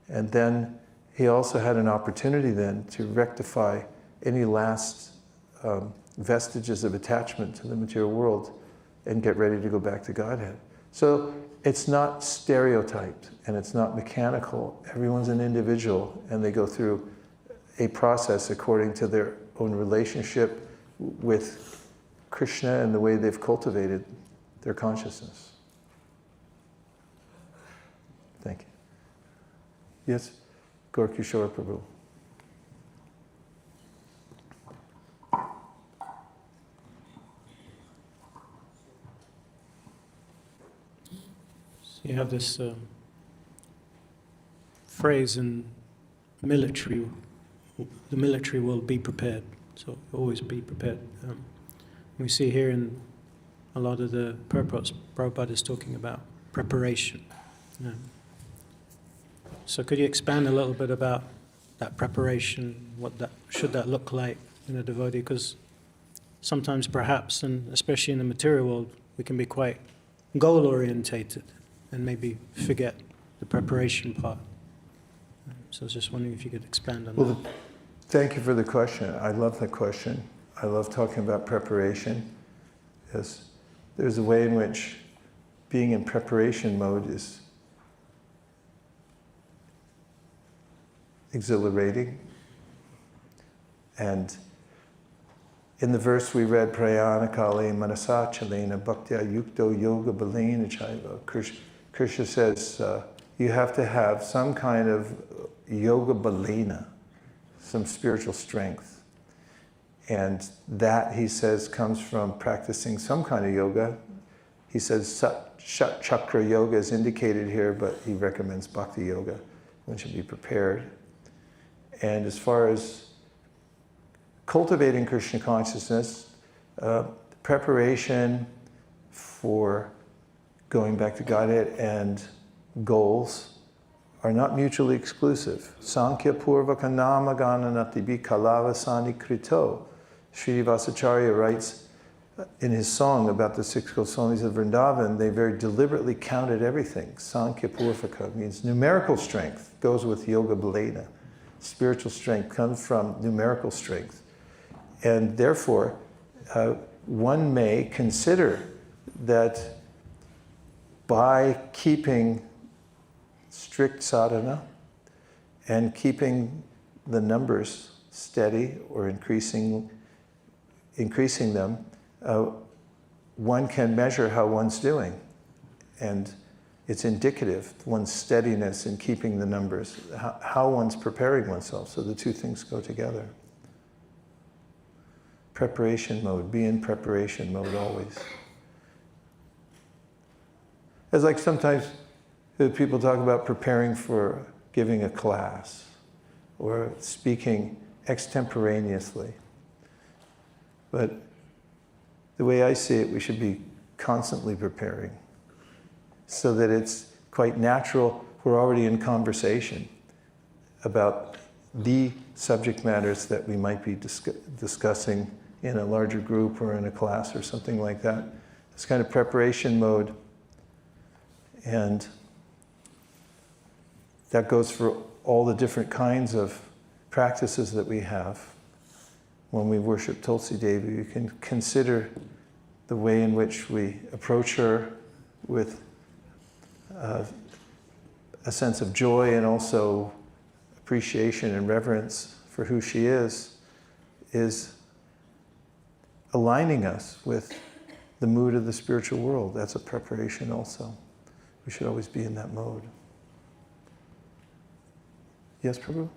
And then he also had an opportunity then to rectify any last vestiges of attachment to the material world and get ready to go back to Godhead. So it's not stereotyped and it's not mechanical. Everyone's an individual and they go through a process according to their own relationship with Krishna and the way they've cultivated their consciousness. Thank you. Yes, Gaur Kishore Prabhu. You have this phrase in military, the military will be prepared, so always be prepared. We see here in a lot of the purports, Prabhupada is talking about preparation. So could you expand a little bit about that preparation, what that should that look like in a devotee? Because sometimes perhaps, and especially in the material world, we can be quite goal-orientated and maybe forget the preparation part. So I was just wondering if you could expand on that. Thank you for the question. I love that question. I love talking about preparation. Yes, there's a way in which being in preparation mode is exhilarating. And in the verse we read, Prayana Kali Manasa Chalena Bhaktya Yukto Yoga Balena Chaiva, Krishna says you have to have some kind of yoga balena, some spiritual strength. And that, he says, comes from practicing some kind of yoga. He says Shat Chakra yoga is indicated here, but he recommends Bhakti yoga. One should be prepared. And as far as cultivating Krishna consciousness, preparation for going back to Godhead and goals are not mutually exclusive. Sankhya purvaka nama gananatibi kalavasani krito. Srinivasacharya writes in his song about the 6 Goswamis of Vrindavan, they very deliberately counted everything. Sankhya purvaka means numerical strength, goes with yoga balena. Spiritual strength comes from numerical strength. And therefore, one may consider that by keeping strict sadhana and keeping the numbers steady or increasing them, one can measure how one's doing. And it's indicative, one's steadiness in keeping the numbers, how one's preparing oneself. So the two things go together. Preparation mode, be in preparation mode always. It's like sometimes people talk about preparing for giving a class or speaking extemporaneously. But the way I see it, we should be constantly preparing so that it's quite natural. We're already in conversation about the subject matters that we might be discussing in a larger group or in a class or something like that. It's kind of preparation mode. And that goes for all the different kinds of practices that we have. When we worship Tulsi Devi, you can consider the way in which we approach her with a sense of joy and also appreciation and reverence for who she is aligning us with the mood of the spiritual world. That's a preparation also. We should always be in that mode. Yes, Prabhu?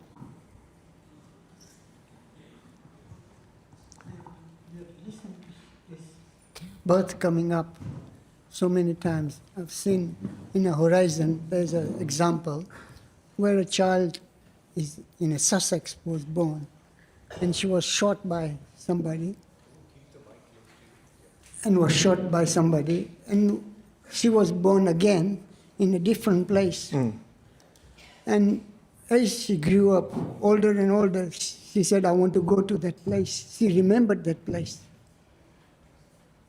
Birth coming up so many times. I've seen in a horizon, there's an example where a child is in a Sussex was born and she was shot by somebody and she was born again in a different place. And as she grew up older and older, she said, I want to go to that place. She remembered that place.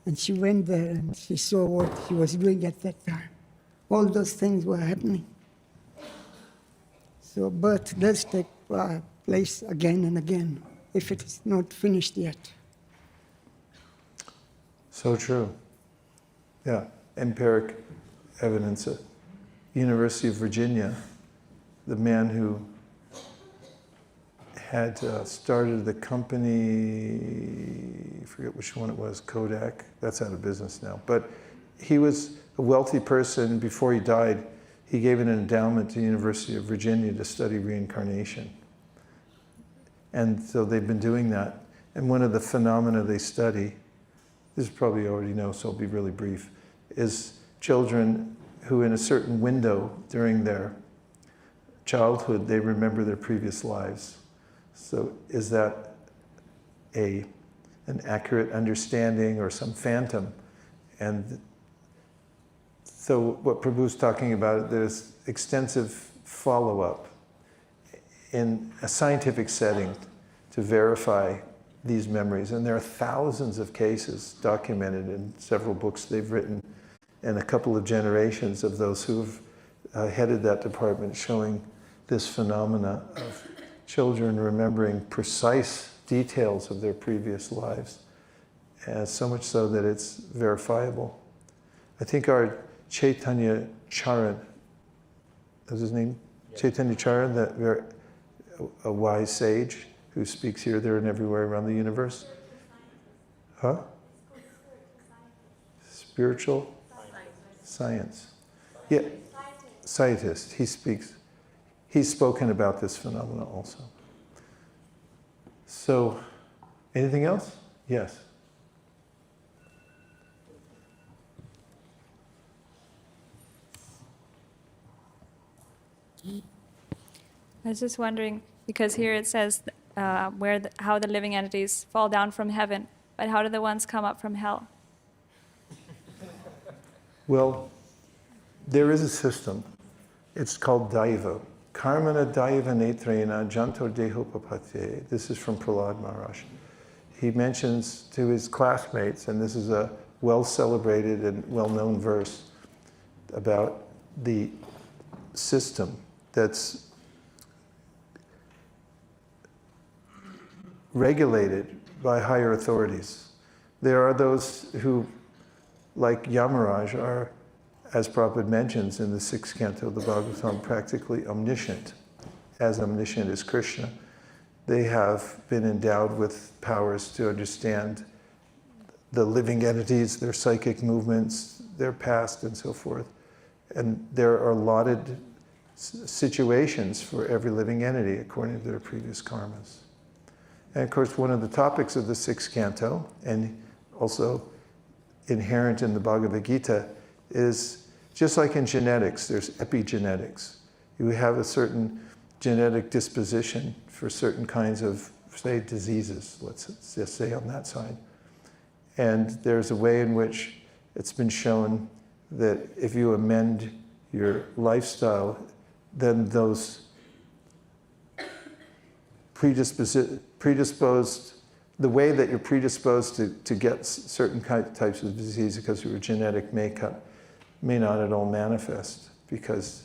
And she went there and she saw what she was doing at that time. All those things were happening. So birth does take place again and again, if it is not finished yet. So true. Yeah, empiric evidence. At University of Virginia, the man who had started the company, I forget which one it was, Kodak, that's out of business now. But he was a wealthy person. Before he died, he gave an endowment to the University of Virginia to study reincarnation. And so they've been doing that. And one of the phenomena they study, this probably you already know, so I'll be really brief, is children who in a certain window during their childhood, they remember their previous lives. So is that an accurate understanding or some phantom? And so what Prabhu's talking about, there's extensive follow-up in a scientific setting to verify these memories. And there are thousands of cases documented in several books they've written and a couple of generations of those who've headed that department showing this phenomena of children remembering precise details of their previous lives, so much so that it's verifiable. I think our Chaitanya Charan, is his name? Yes. Chaitanya Charan, a wise sage who speaks here, there, and everywhere around the universe. Huh? Spiritual science. Yeah, scientist. He speaks. He's spoken about this phenomena also. So, anything else? Yes. I was just wondering, because here it says how the living entities fall down from heaven, but how do the ones come up from hell? Well, there is a system. It's called Daiva. Karmana Daiva Netrena Jantor Dehopapate. This is from Prahlad Maharaj. He mentions to his classmates, and this is a well-celebrated and well-known verse about the system that's regulated by higher authorities. There are those who, like Yamaraj, are, as Prabhupada mentions in the 6th canto of the Bhagavatam, practically omniscient, as omniscient as Krishna. They have been endowed with powers to understand the living entities, their psychic movements, their past, and so forth. And there are allotted situations for every living entity according to their previous karmas. And of course, one of the topics of the 6th canto, and also inherent in the Bhagavad Gita, is just like in genetics, there's epigenetics. You have a certain genetic disposition for certain kinds of, say, diseases, let's just say on that side. And there's a way in which it's been shown that if you amend your lifestyle, then those predisposed the way that you're predisposed to get certain types of disease because of your genetic makeup may not at all manifest because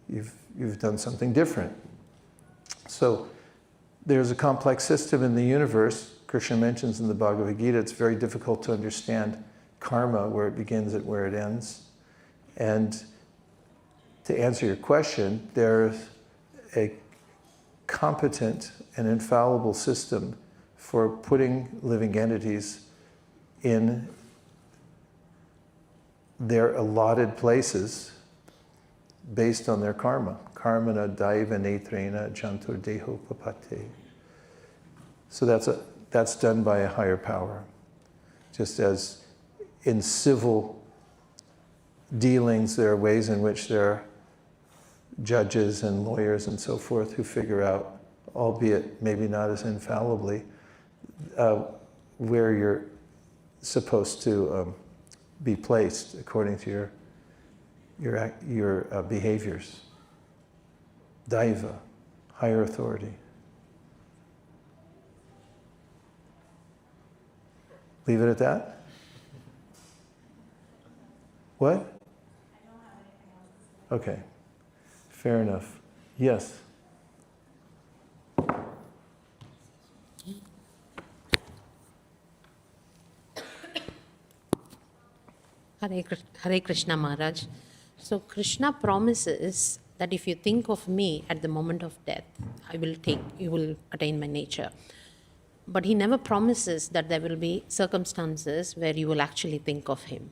you've done something different. So there's a complex system in the universe. Krishna mentions in the Bhagavad Gita, it's very difficult to understand karma, where it begins and where it ends. And to answer your question, there's a competent and infallible system for putting living entities in their allotted places based on their karma. Karmana daiva netrena jantur deho papate. So that's done by a higher power. Just as in civil dealings, there are ways in which there are judges and lawyers and so forth who figure out, albeit maybe not as infallibly, where you're supposed to be placed according to your behaviors. Daiva, higher authority. Leave it at that? What? Okay, fair enough. Yes? Hare Krishna Maharaj. So Krishna promises that if you think of me at the moment of death, you will attain my nature. But he never promises that there will be circumstances where you will actually think of him.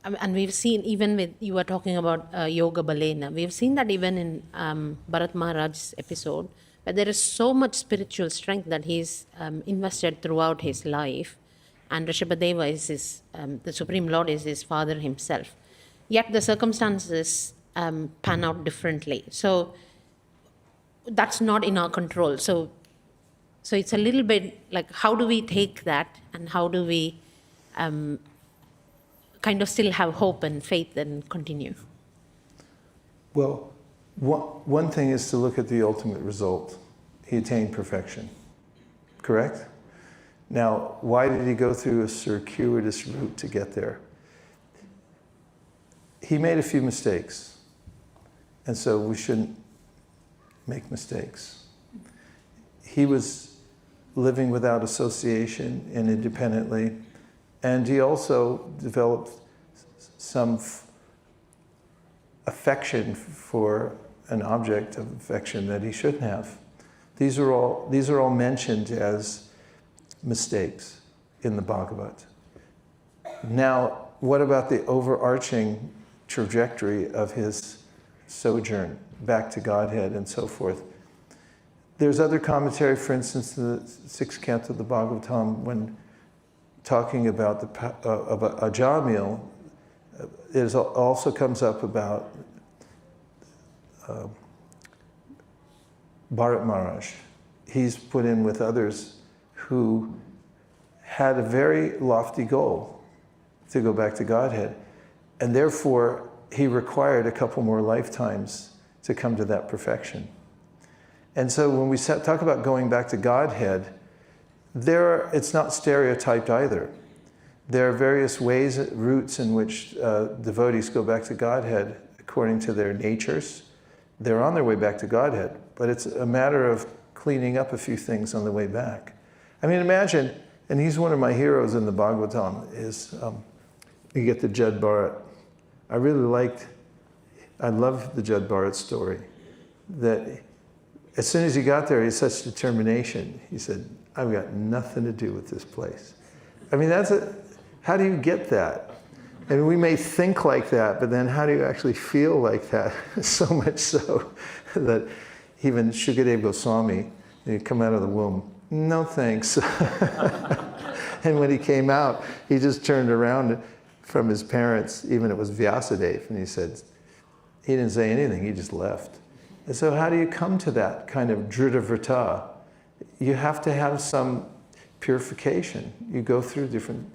And we've seen, even with, you were talking about Yoga Balena, we've seen that even in Bharat Maharaj's episode, where there is so much spiritual strength that he's invested throughout his life. And Rishabhadeva is the Supreme Lord is his father himself. Yet the circumstances pan out differently. So that's not in our control. So it's a little bit like, how do we take that and how do we kind of still have hope and faith and continue? Well, one thing is to look at the ultimate result. He attained perfection, correct? Now, why did he go through a circuitous route to get there? He made a few mistakes, and so we shouldn't make mistakes. He was living without association and independently, and he also developed some affection for an object of affection that he shouldn't have. These are all mentioned as mistakes in the Bhagavad. Now, what about the overarching trajectory of his sojourn back to Godhead and so forth? There's other commentary, for instance, the 6th canto of the Bhagavatam, when talking about about Ajamil, it also comes up about Bharat Maharaj. He's put in with others who had a very lofty goal to go back to Godhead. And therefore, he required a couple more lifetimes to come to that perfection. And so when we talk about going back to Godhead, it's not stereotyped either. There are various ways, routes in which devotees go back to Godhead according to their natures. They're on their way back to Godhead, but it's a matter of cleaning up a few things on the way back. I mean, imagine, and he's one of my heroes in the Bhagavatam, is you get the Jad Bharat. I loved the Jad Bharat story, that as soon as he got there, he had such determination. He said, I've got nothing to do with this place. I mean, how do you get that? And we may think like that, but then how do you actually feel like that? So much so that even Shukadeva Goswami, he'd come out of the womb, no thanks. And when he came out, he just turned around from his parents, even it was Vyasadeva, and he said, he didn't say anything, he just left. And so how do you come to that kind of dritavrata? You have to have some purification. You go through different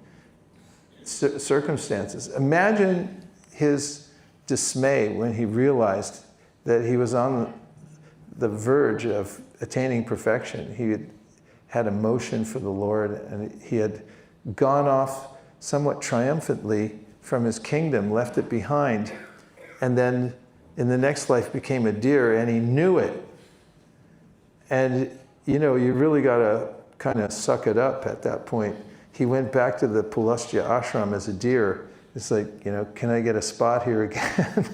circumstances. Imagine his dismay when he realized that he was on the verge of attaining perfection. He had emotion for the Lord, and he had gone off somewhat triumphantly from his kingdom, left it behind, and then in the next life became a deer, and he knew it. And you know, you really got to kind of suck it up at that point. He went back to the Pulastya ashram as a deer. It's like, you know, can I get a spot here again?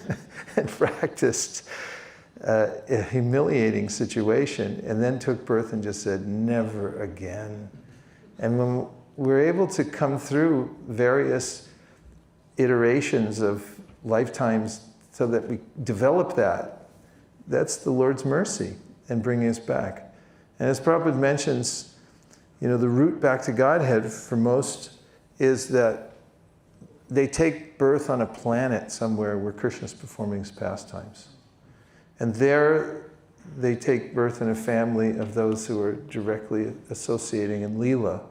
And practiced a humiliating situation, and then took birth and just said, never again. And when we're able to come through various iterations of lifetimes so that we develop that, that's the Lord's mercy in bringing us back. And as Prabhupada mentions, you know, the route back to Godhead for most is that they take birth on a planet somewhere where Krishna's performing his pastimes. And there they take birth in a family of those who are directly associating in Leela,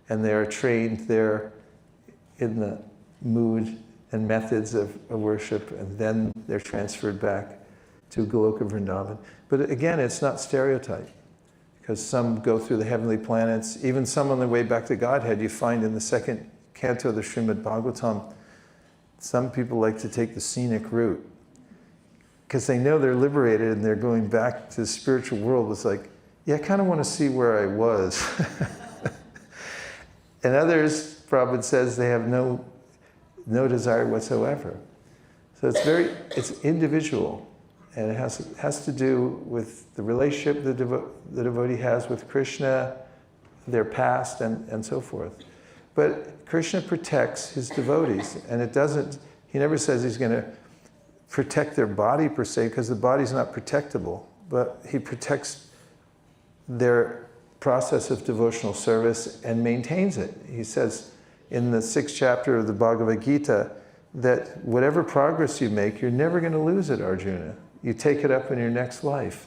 and they are trained there in the mood and methods of worship, and then they're transferred back to Goloka Vrindavan. But again, it's not stereotype, because some go through the heavenly planets, even some on their way back to Godhead. You find in the second canto of the Srimad Bhagavatam, some people like to take the scenic route, because they know they're liberated and they're going back to the spiritual world. It's like, yeah, I kind of want to see where I was. And others, Prabhupada says, they have no desire whatsoever. So it's individual, and it has to do with the relationship the devotee has with Krishna, their past, and so forth. But Krishna protects his devotees, and he never says he's going to protect their body per se, because the body's not protectable, but he protects their process of devotional service and maintains it. He says in the 6th chapter of the Bhagavad Gita that whatever progress you make, you're never going to lose it, Arjuna. You take it up in your next life.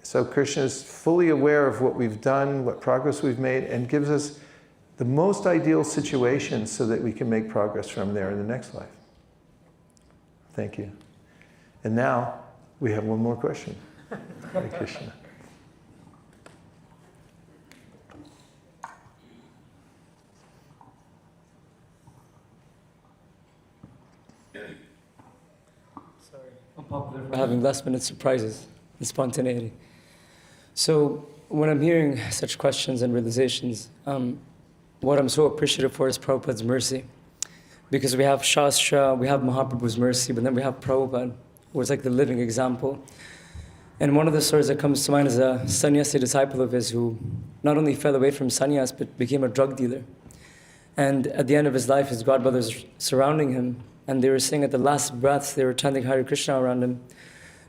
So Krishna is fully aware of what we've done, what progress we've made, and gives us the most ideal situation so that we can make progress from there in the next life. Thank you. And now we have one more question. Hare Krishna. I'm popular for having last-minute surprises and spontaneity. So when I'm hearing such questions and realizations, what I'm so appreciative for is Prabhupada's mercy. Because we have Shastra, we have Mahaprabhu's mercy, but then we have Prabhupada, who is like the living example. And one of the stories that comes to mind is a sannyasi disciple of his who not only fell away from sannyas, but became a drug dealer. And at the end of his life, his godbrothers surrounding him, and they were saying at the last breaths, they were chanting Hare Krishna around him.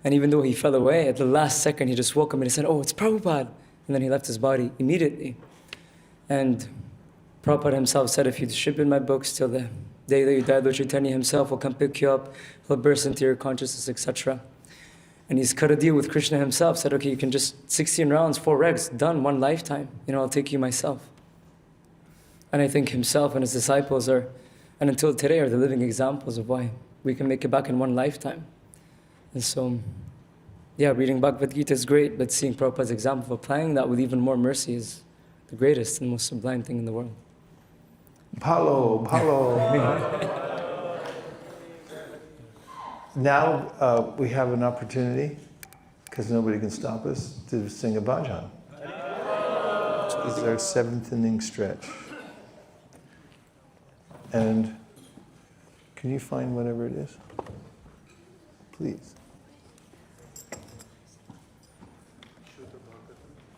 And even though he fell away, at the last second, he just woke up and he said, "Oh, it's Prabhupada." And then he left his body immediately. And Prabhupada himself said, if you ship in my books till the day that you die, Lord Chaitanya himself will come pick you up, he'll burst into your consciousness, etc. And he's cut a deal with Krishna himself, said, okay, you can just 16 rounds, 4 regs, done, 1 lifetime. I'll take you myself. And I think himself and his disciples are, and until today, are the living examples of why we can make it back in 1 lifetime. And so, yeah, reading Bhagavad Gita is great, but seeing Prabhupada's example of applying that with even more mercy is the greatest and most sublime thing in the world. Bhalo. Now we have an opportunity, because nobody can stop us, to sing a bhajan. This is our 7th inning stretch. And can you find whatever it is? Please.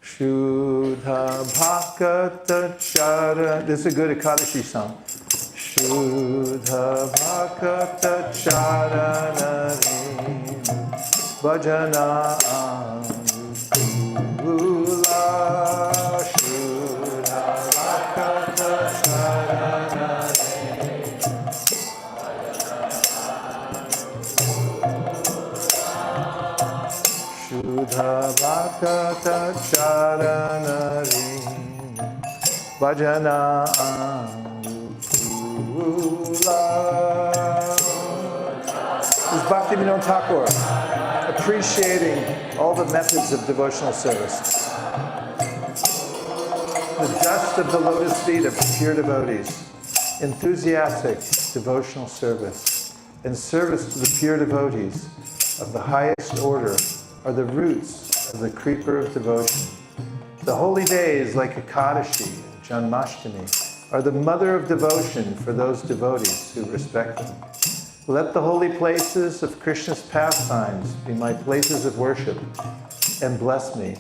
Shuddha Bhakata Chara. This is a good Ekadashi song. Shuddha Bhakata Charanari Bhajana Anukula. Shuddha Bhakata Charanari Shuddha Bhakata Charanari Bhajana Anukula. This is Bhaktivedanta Thakur appreciating all the methods of devotional service. the dust of the lotus feet of pure devotees. Enthusiastic devotional service and service to the pure devotees of the highest order are the roots of the creeper of devotion. The holy days like Ekadashi and Janmashtami are the mother of devotion for those devotees who respect them. Let the holy places of Krishna's pastimes be my places of worship, and bless me.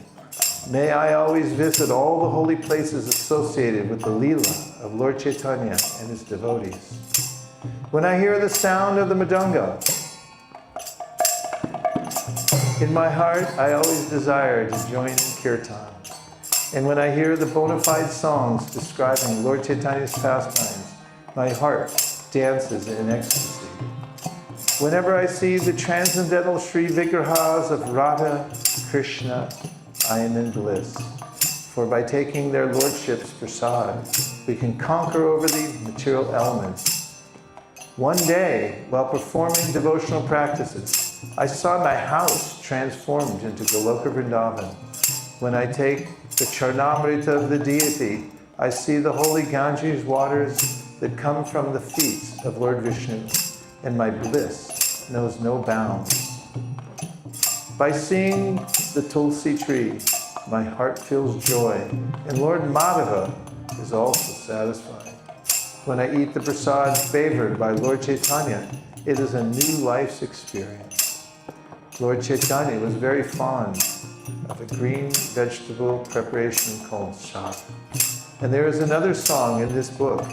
May I always visit all the holy places associated with the Leela of Lord Chaitanya and his devotees. When I hear the sound of the Mridanga, in my heart I always desire to join in kirtan. And when I hear the bona fide songs describing Lord Chaitanya's pastimes, my heart dances in ecstasy. Whenever I see the transcendental Sri Vigrahas of Radha, Krishna, I am in bliss. For by taking their lordships prasad, we can conquer over the material elements. One day, while performing devotional practices, I saw my house transformed into Goloka Vrindavan. When I take the Charnamrita of the deity, I see the holy Ganges waters that come from the feet of Lord Vishnu, and my bliss knows no bounds. By seeing the Tulsi tree, my heart feels joy, and Lord Madhava is also satisfied. When I eat the prasad favored by Lord Chaitanya, it is a new life's experience. Lord Chaitanya was very fond of a green vegetable preparation called shak. And there is another song in this book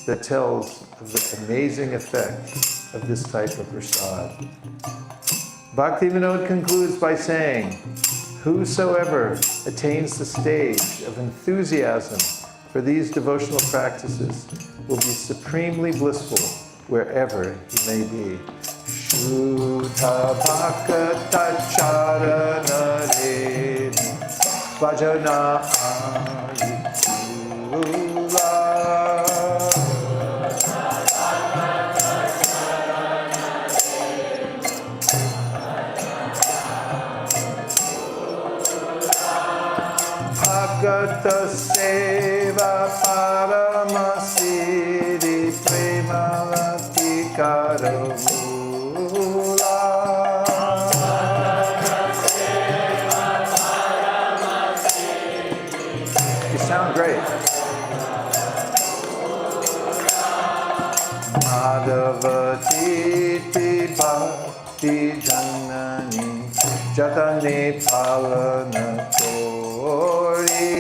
that tells of the amazing effect of this type of prasad. Bhaktivedanta concludes by saying, whosoever attains the stage of enthusiasm for these devotional practices will be supremely blissful wherever he may be. Shuddha bhakta charana reni bhajana ayutula. Bhagata seva paramasiri premalati karamula. You sound great. Madhavati bhakti janani jatane palana tori.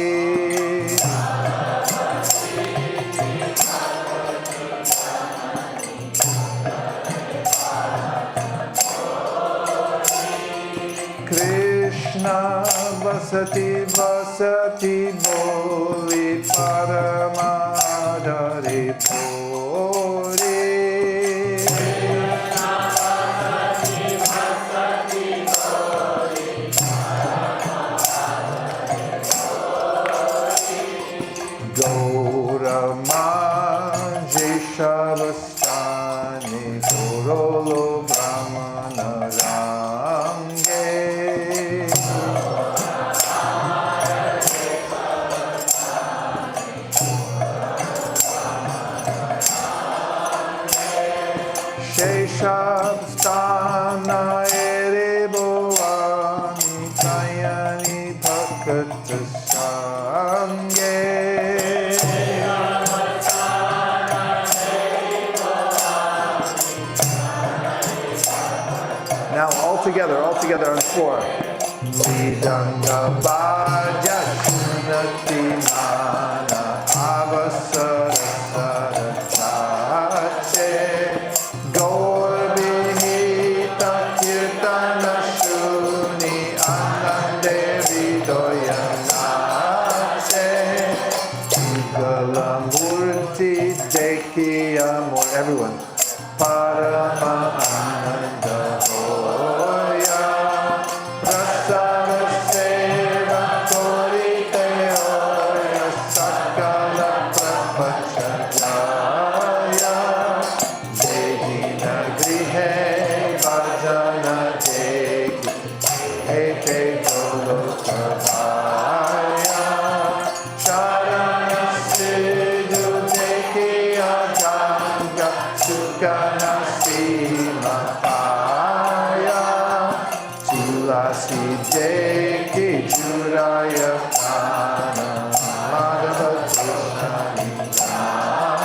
Krishna vasati vasati boli paramadari pori. Shavastani Kurolo Brahmana Range. Sheshavastana Ereboani Kayani Bhakata Sange. Now all together on four. Nidanga bhaja sunati mana avasara saratate gaur vihita kirtana shuni anande vidoyanate galamurti deki amor. Everyone. Parama ananda hoya prasada seva korite hoya sakala prapachaya devina grihe bhajana deki hete golokavaya sharanam Vasudeki Juraya Kana Madhava Krishna Nitani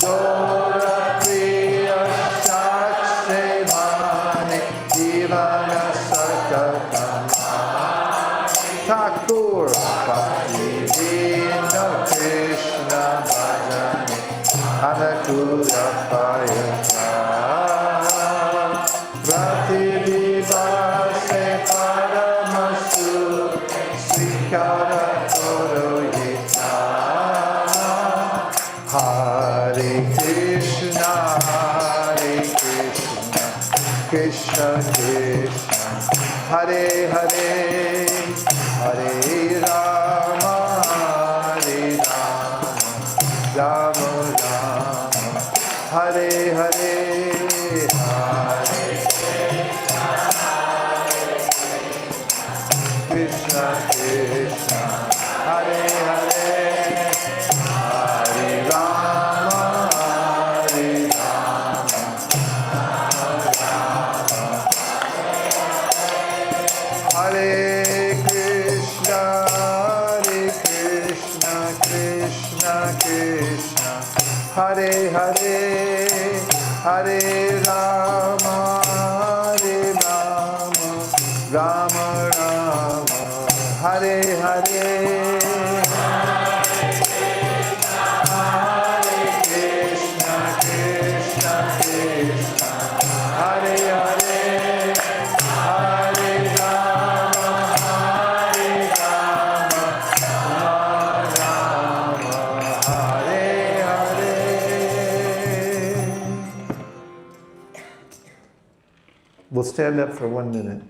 Dora Priya Shachevane Divana Sakatama Thakur Bhaktivedanta Krishna Bhajans Anakula Payata Bhaktivedanta Paramasu Srikara Toroyita Hare Krishna Krishna Krishna Hare Hare Hare Rama Rama Rama Hare Hare Hare Krishna Krishna Hare Hare Hare Rama Hare Krishna Krishna Krishna Hare Hare Hare Rama Rama Rama Hare Hare Hare Krishna Krishna Hare Hare Hare Rama Rama Hare Hare. We'll stand up for 1 minute.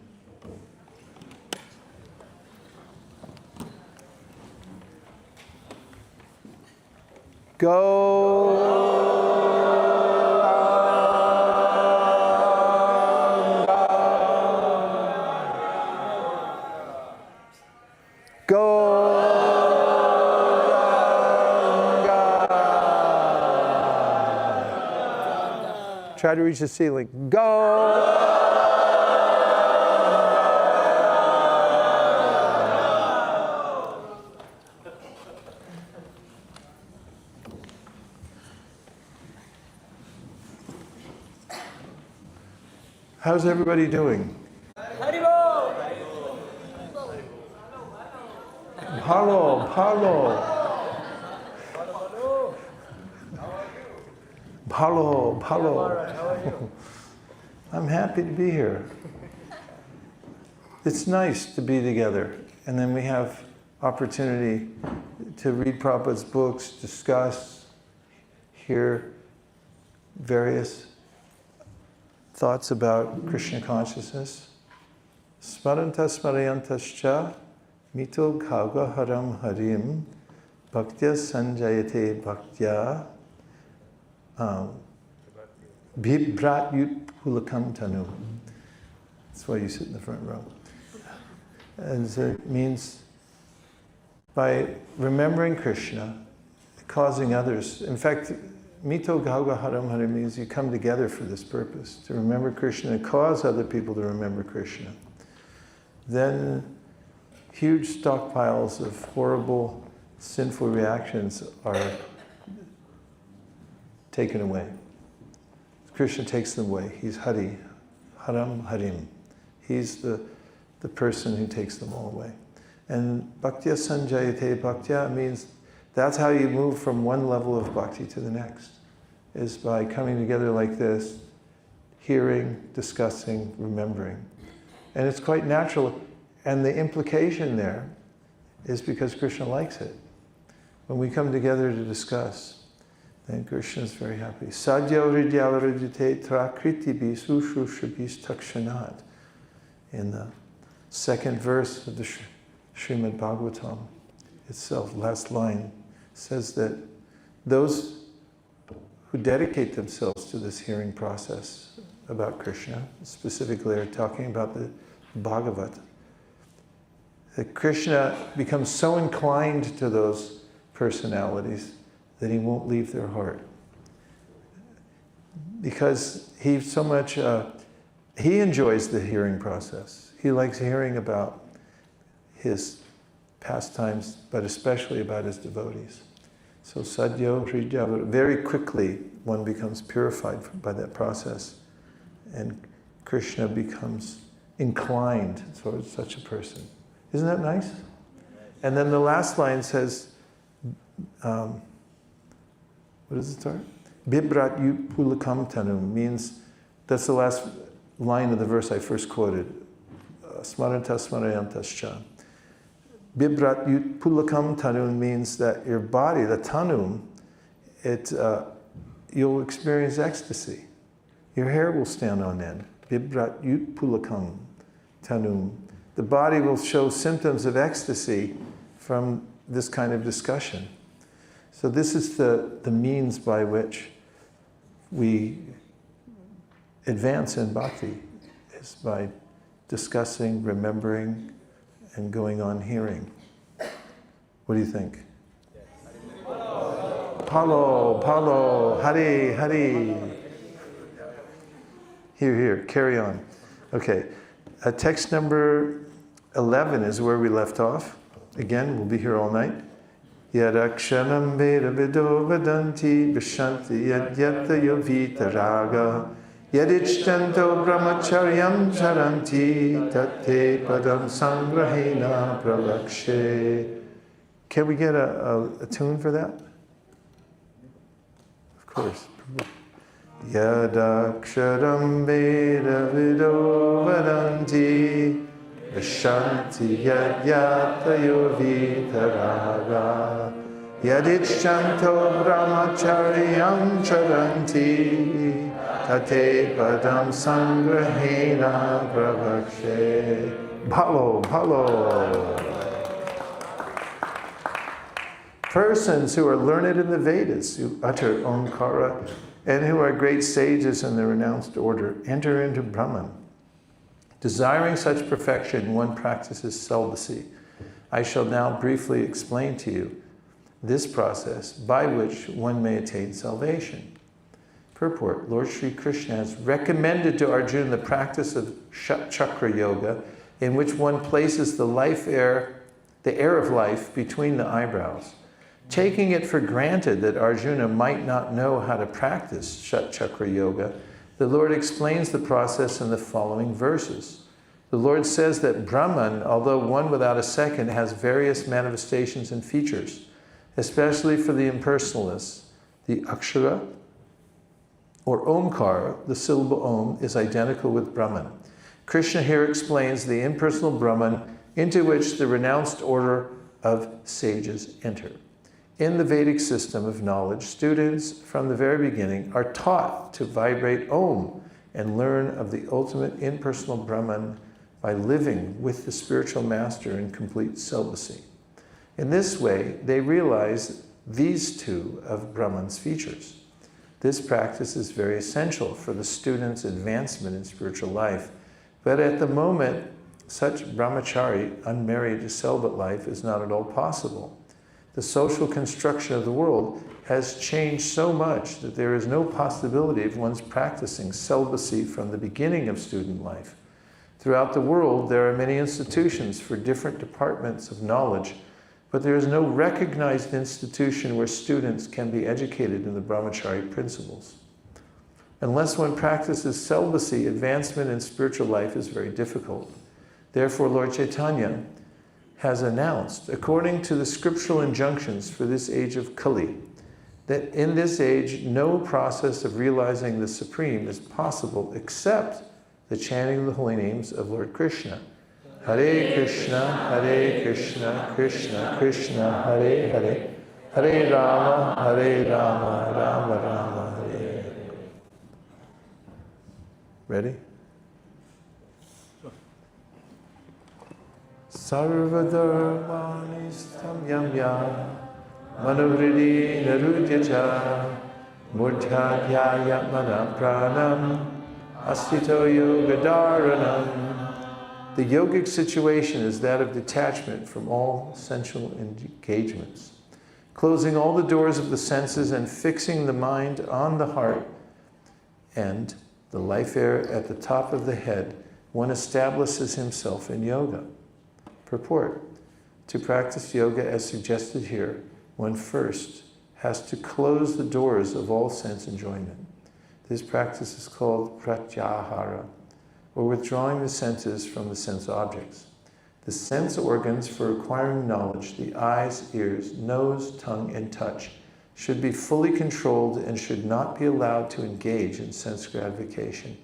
Try to reach the ceiling. Go! How's everybody doing? Hello, hello. Hello, hello. I'm happy to be here. It's nice to be together. And then we have opportunity to read Prabhupada's books, discuss, hear various thoughts about Krishna consciousness. Smaranta smarayantascha mito bhagwa haram harim bhaktya sanjayate bhaktya bhibhrat yut pulakam tanu. That's why you sit in the front row. And so it means by remembering Krishna, causing others. In fact, mito bhagwa haram harim means you come together for this purpose, to remember Krishna and cause other people to remember Krishna. Then huge stockpiles of horrible, sinful reactions are taken away. Krishna takes them away. He's Hari, Haram Harim. He's the person who takes them all away. And Bhaktya Sanjayate Bhaktya means that's how you move from one level of bhakti to the next, is by coming together like this, hearing, discussing, remembering. And it's quite natural. And the implication there is because Krishna likes it. When we come together to discuss, then Krishna is very happy. Sadhya hridyavaridite trakritibi sushrushabhis takshanat. In the second verse of the Srimad Bhagavatam itself, last line, says that those who dedicate themselves to this hearing process about Krishna, specifically are talking about the Bhagavad, that Krishna becomes so inclined to those personalities that he won't leave their heart. Because he so much he enjoys the hearing process. He likes hearing about his pastimes, but especially about his devotees. So sadhyo hrijava, very quickly one becomes purified by that process, and Krishna becomes inclined towards such a person. Isn't that nice? And then the last line says, what does it start? Bibrat yut pulakam tanum means, that's the last line of the verse I first quoted. Smarantas smarayantascha. Bibrat yut pulakam tanum means that your body, the tanum, you'll experience ecstasy. Your hair will stand on end. Bibrat yut pulakam tanum. The body will show symptoms of ecstasy from this kind of discussion. So this is the means by which we advance in bhakti, is by discussing, remembering, and going on hearing. What do you think? Palo, palo, hari, hari. Here, carry on. Okay, text number 11 is where we left off. Again, we'll be here all night. Yadakshanam veda vido vadanti vishanti yadyata yovita raga yadichtanto brahmacharyam charanti tate padam sangrahena pralakshe. Can we get a tune for that? Of course. Yadaksharam veda vido vadanti Shanti yadyata yovita raga yadichanto brahmacharyam charanti tate padam sangrahena pravakshe. Bhalo, bhalo. Persons who are learned in the Vedas, who utter Omkara, and who are great sages in the renounced order, enter into Brahman. Desiring such perfection, one practices celibacy. I shall now briefly explain to you this process by which one may attain salvation. Purport: Lord Sri Krishna has recommended to Arjuna the practice of chakra yoga, in which one places the air of life between the eyebrows. Taking it for granted that Arjuna might not know how to practice chakra yoga, the Lord explains the process in the following verses. The Lord says that Brahman, although one without a second, has various manifestations and features, especially for the impersonalists. The Akshara, or Omkara, the syllable Om, is identical with Brahman. Krishna here explains the impersonal Brahman into which the renounced order of sages enter. In the Vedic system of knowledge, students from the very beginning are taught to vibrate Om and learn of the ultimate impersonal Brahman by living with the spiritual master in complete celibacy. In this way, they realize these two of Brahman's features. This practice is very essential for the student's advancement in spiritual life, but at the moment, such brahmachari, unmarried celibate life is not at all possible. The social construction of the world has changed so much that there is no possibility of one's practicing celibacy from the beginning of student life. Throughout the world, there are many institutions for different departments of knowledge, but there is no recognized institution where students can be educated in the brahmachari principles. Unless one practices celibacy, advancement in spiritual life is very difficult. Therefore, Lord Chaitanya has announced, according to the scriptural injunctions for this age of Kali, that in this age no process of realizing the Supreme is possible except the chanting of the holy names of Lord Krishna. Hare Krishna, Krishna Krishna, Hare Hare, Hare Rama, Rama Rama, Hare. Ready? Sarvadharmani stamyamya manohridi narudyacha murtadhyaya mana pranam astito yogadharanam. The yogic situation is that of detachment from all sensual engagements, closing all the doors of the senses and fixing the mind on the heart and the life air at the top of the head, one establishes himself in yoga. Purport. To practice yoga as suggested here, one first has to close the doors of all sense enjoyment. This practice is called pratyahara, or withdrawing the senses from the sense objects. The sense organs for acquiring knowledge, the eyes, ears, nose, tongue, and touch, should be fully controlled and should not be allowed to engage in sense gratification.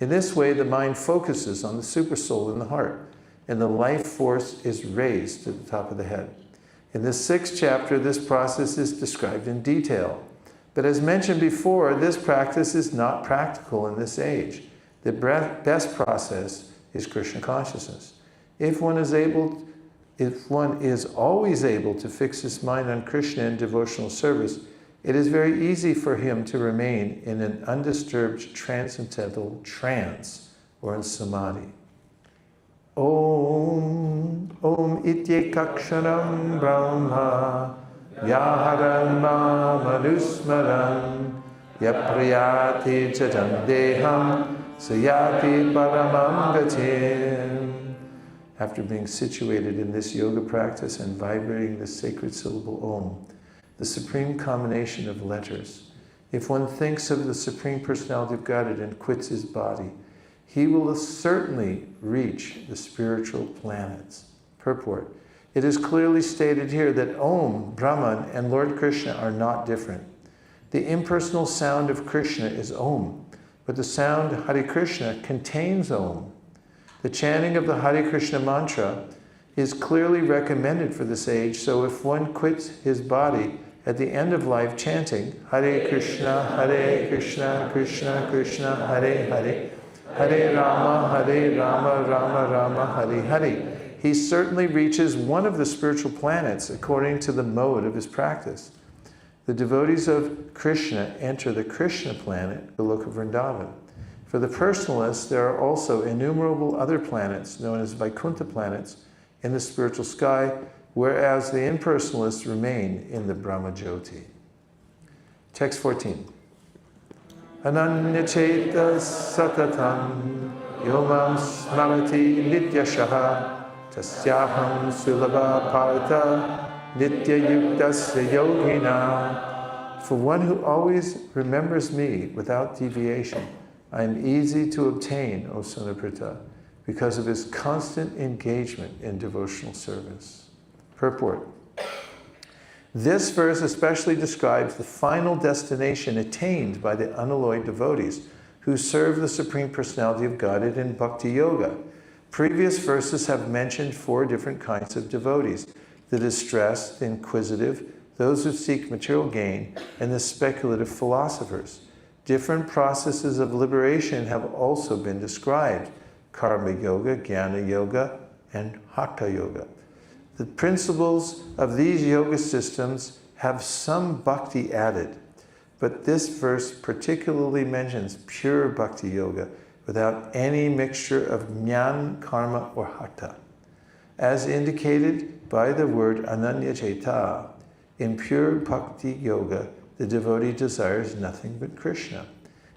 In this way, the mind focuses on the supersoul in the heart, and the life force is raised to the top of the head. In the 6th chapter, this process is described in detail. But as mentioned before, this practice is not practical in this age. The best process is Krishna consciousness. If one is always able to fix his mind on Krishna in devotional service, it is very easy for him to remain in an undisturbed transcendental trance or in samadhi. Om ityekaksharam brahma yaharam manusmaram yapriyati jajam deham sayati paramam gatim. After being situated in this yoga practice and vibrating the sacred syllable Om, the supreme combination of letters, if one thinks of the Supreme Personality of Godhead and quits his body, he will certainly reach the spiritual planets. Purport. It is clearly stated here that Om, Brahman, and Lord Krishna are not different. The impersonal sound of Krishna is Om, but the sound Hare Krishna contains Om. The chanting of the Hare Krishna mantra is clearly recommended for this age, so if one quits his body at the end of life chanting Hare Krishna, Krishna Krishna, Hare Hare, Hare Rama, Rama Rama, Hare Hare, he certainly reaches one of the spiritual planets according to the mode of his practice. The devotees of Krishna enter the Krishna planet, Goloka Vrindavan. For the personalists, there are also innumerable other planets, known as Vaikuntha planets, in the spiritual sky, whereas the impersonalists remain in the Brahma Jyoti. Text 14. Ananyacheta satatam yomam smarati nityashaha tasyaham sulabha partha nityayuktasya yogina. For one who always remembers me without deviation, I am easy to obtain, O son of Pritha, because of his constant engagement in devotional service. Purport. This verse especially describes the final destination attained by the unalloyed devotees who serve the Supreme Personality of Godhead in Bhakti Yoga. Previous verses have mentioned 4 different kinds of devotees: the distressed, the inquisitive, those who seek material gain, and the speculative philosophers. Different processes of liberation have also been described: karma yoga, jnana yoga, and hatha yoga. The principles of these yoga systems have some bhakti added, but this verse particularly mentions pure bhakti yoga without any mixture of jnana, karma, or hatha. As indicated by the word ananyacheta, in pure bhakti yoga, the devotee desires nothing but Krishna.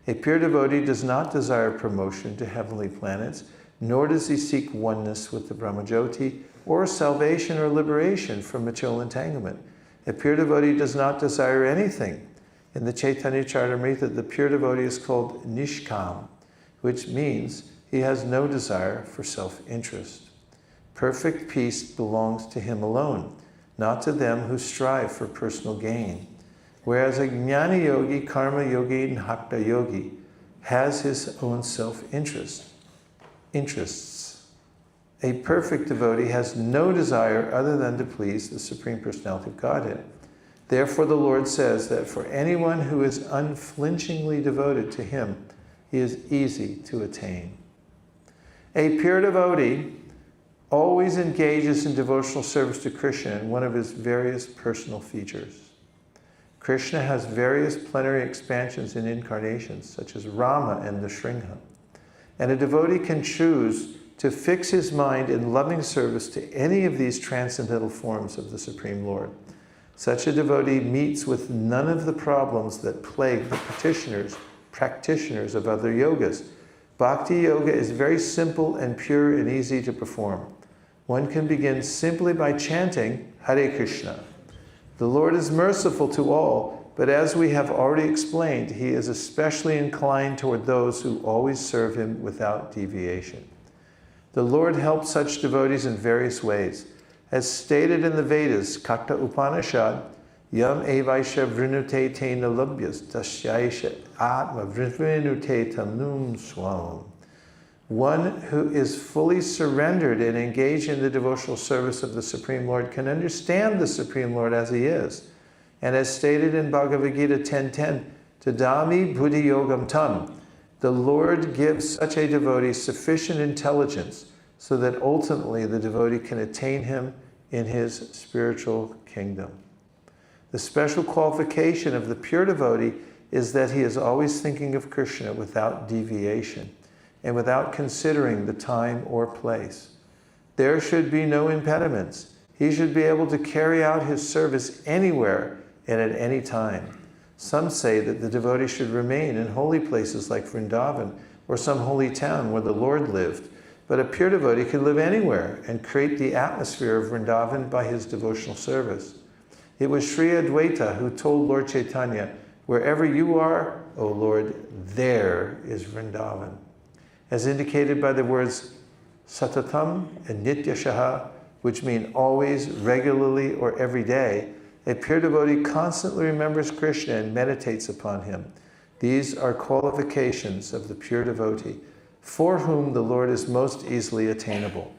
A pure devotee does not desire promotion to heavenly planets, nor does he seek oneness with the Brahmajyoti, or salvation or liberation from material entanglement. A pure devotee does not desire anything. In the Chaitanya Charitamrita, the pure devotee is called Nishkam, which means he has no desire for self-interest. Perfect peace belongs to him alone, not to them who strive for personal gain. Whereas a jnana yogi, karma yogi, and hatha yogi has his own self-interests. A perfect devotee has no desire other than to please the Supreme Personality of Godhead. Therefore, the Lord says that for anyone who is unflinchingly devoted to him, he is easy to attain. A pure devotee always engages in devotional service to Krishna in one of his various personal features. Krishna has various plenary expansions and incarnations, such as Rama and Nrsimha. And a devotee can choose to fix his mind in loving service to any of these transcendental forms of the Supreme Lord. Such a devotee meets with none of the problems that plague the petitioners practitioners of other yogas. Bhakti yoga is very simple and pure and easy to perform. One can begin simply by chanting Hare Krishna. The Lord is merciful to all, but as we have already explained, he is especially inclined toward those who always serve him without deviation. The Lord helps such devotees in various ways. As stated in the Vedas, Kakta Upanishad, Yam evaisha vrinute te nalabhyas tasyaisha atma vrinute tanum swam. One who is fully surrendered and engaged in the devotional service of the Supreme Lord can understand the Supreme Lord as he is. And as stated in Bhagavad Gita 10:10, Tadami buddhi yogam tam, the Lord gives such a devotee sufficient intelligence so that ultimately the devotee can attain him in his spiritual kingdom. The special qualification of the pure devotee is that he is always thinking of Krishna without deviation and without considering the time or place. There should be no impediments. He should be able to carry out his service anywhere and at any time. Some say that the devotee should remain in holy places like Vrindavan or some holy town where the Lord lived, but a pure devotee can live anywhere and create the atmosphere of Vrindavan by his devotional service. It was Sri Advaita who told Lord Chaitanya, "Wherever you are, O Lord, there is Vrindavan." As indicated by the words satatam and nityashaha, which mean always, regularly, or every day, a pure devotee constantly remembers Krishna and meditates upon him. These are qualifications of the pure devotee, for whom the Lord is most easily attainable.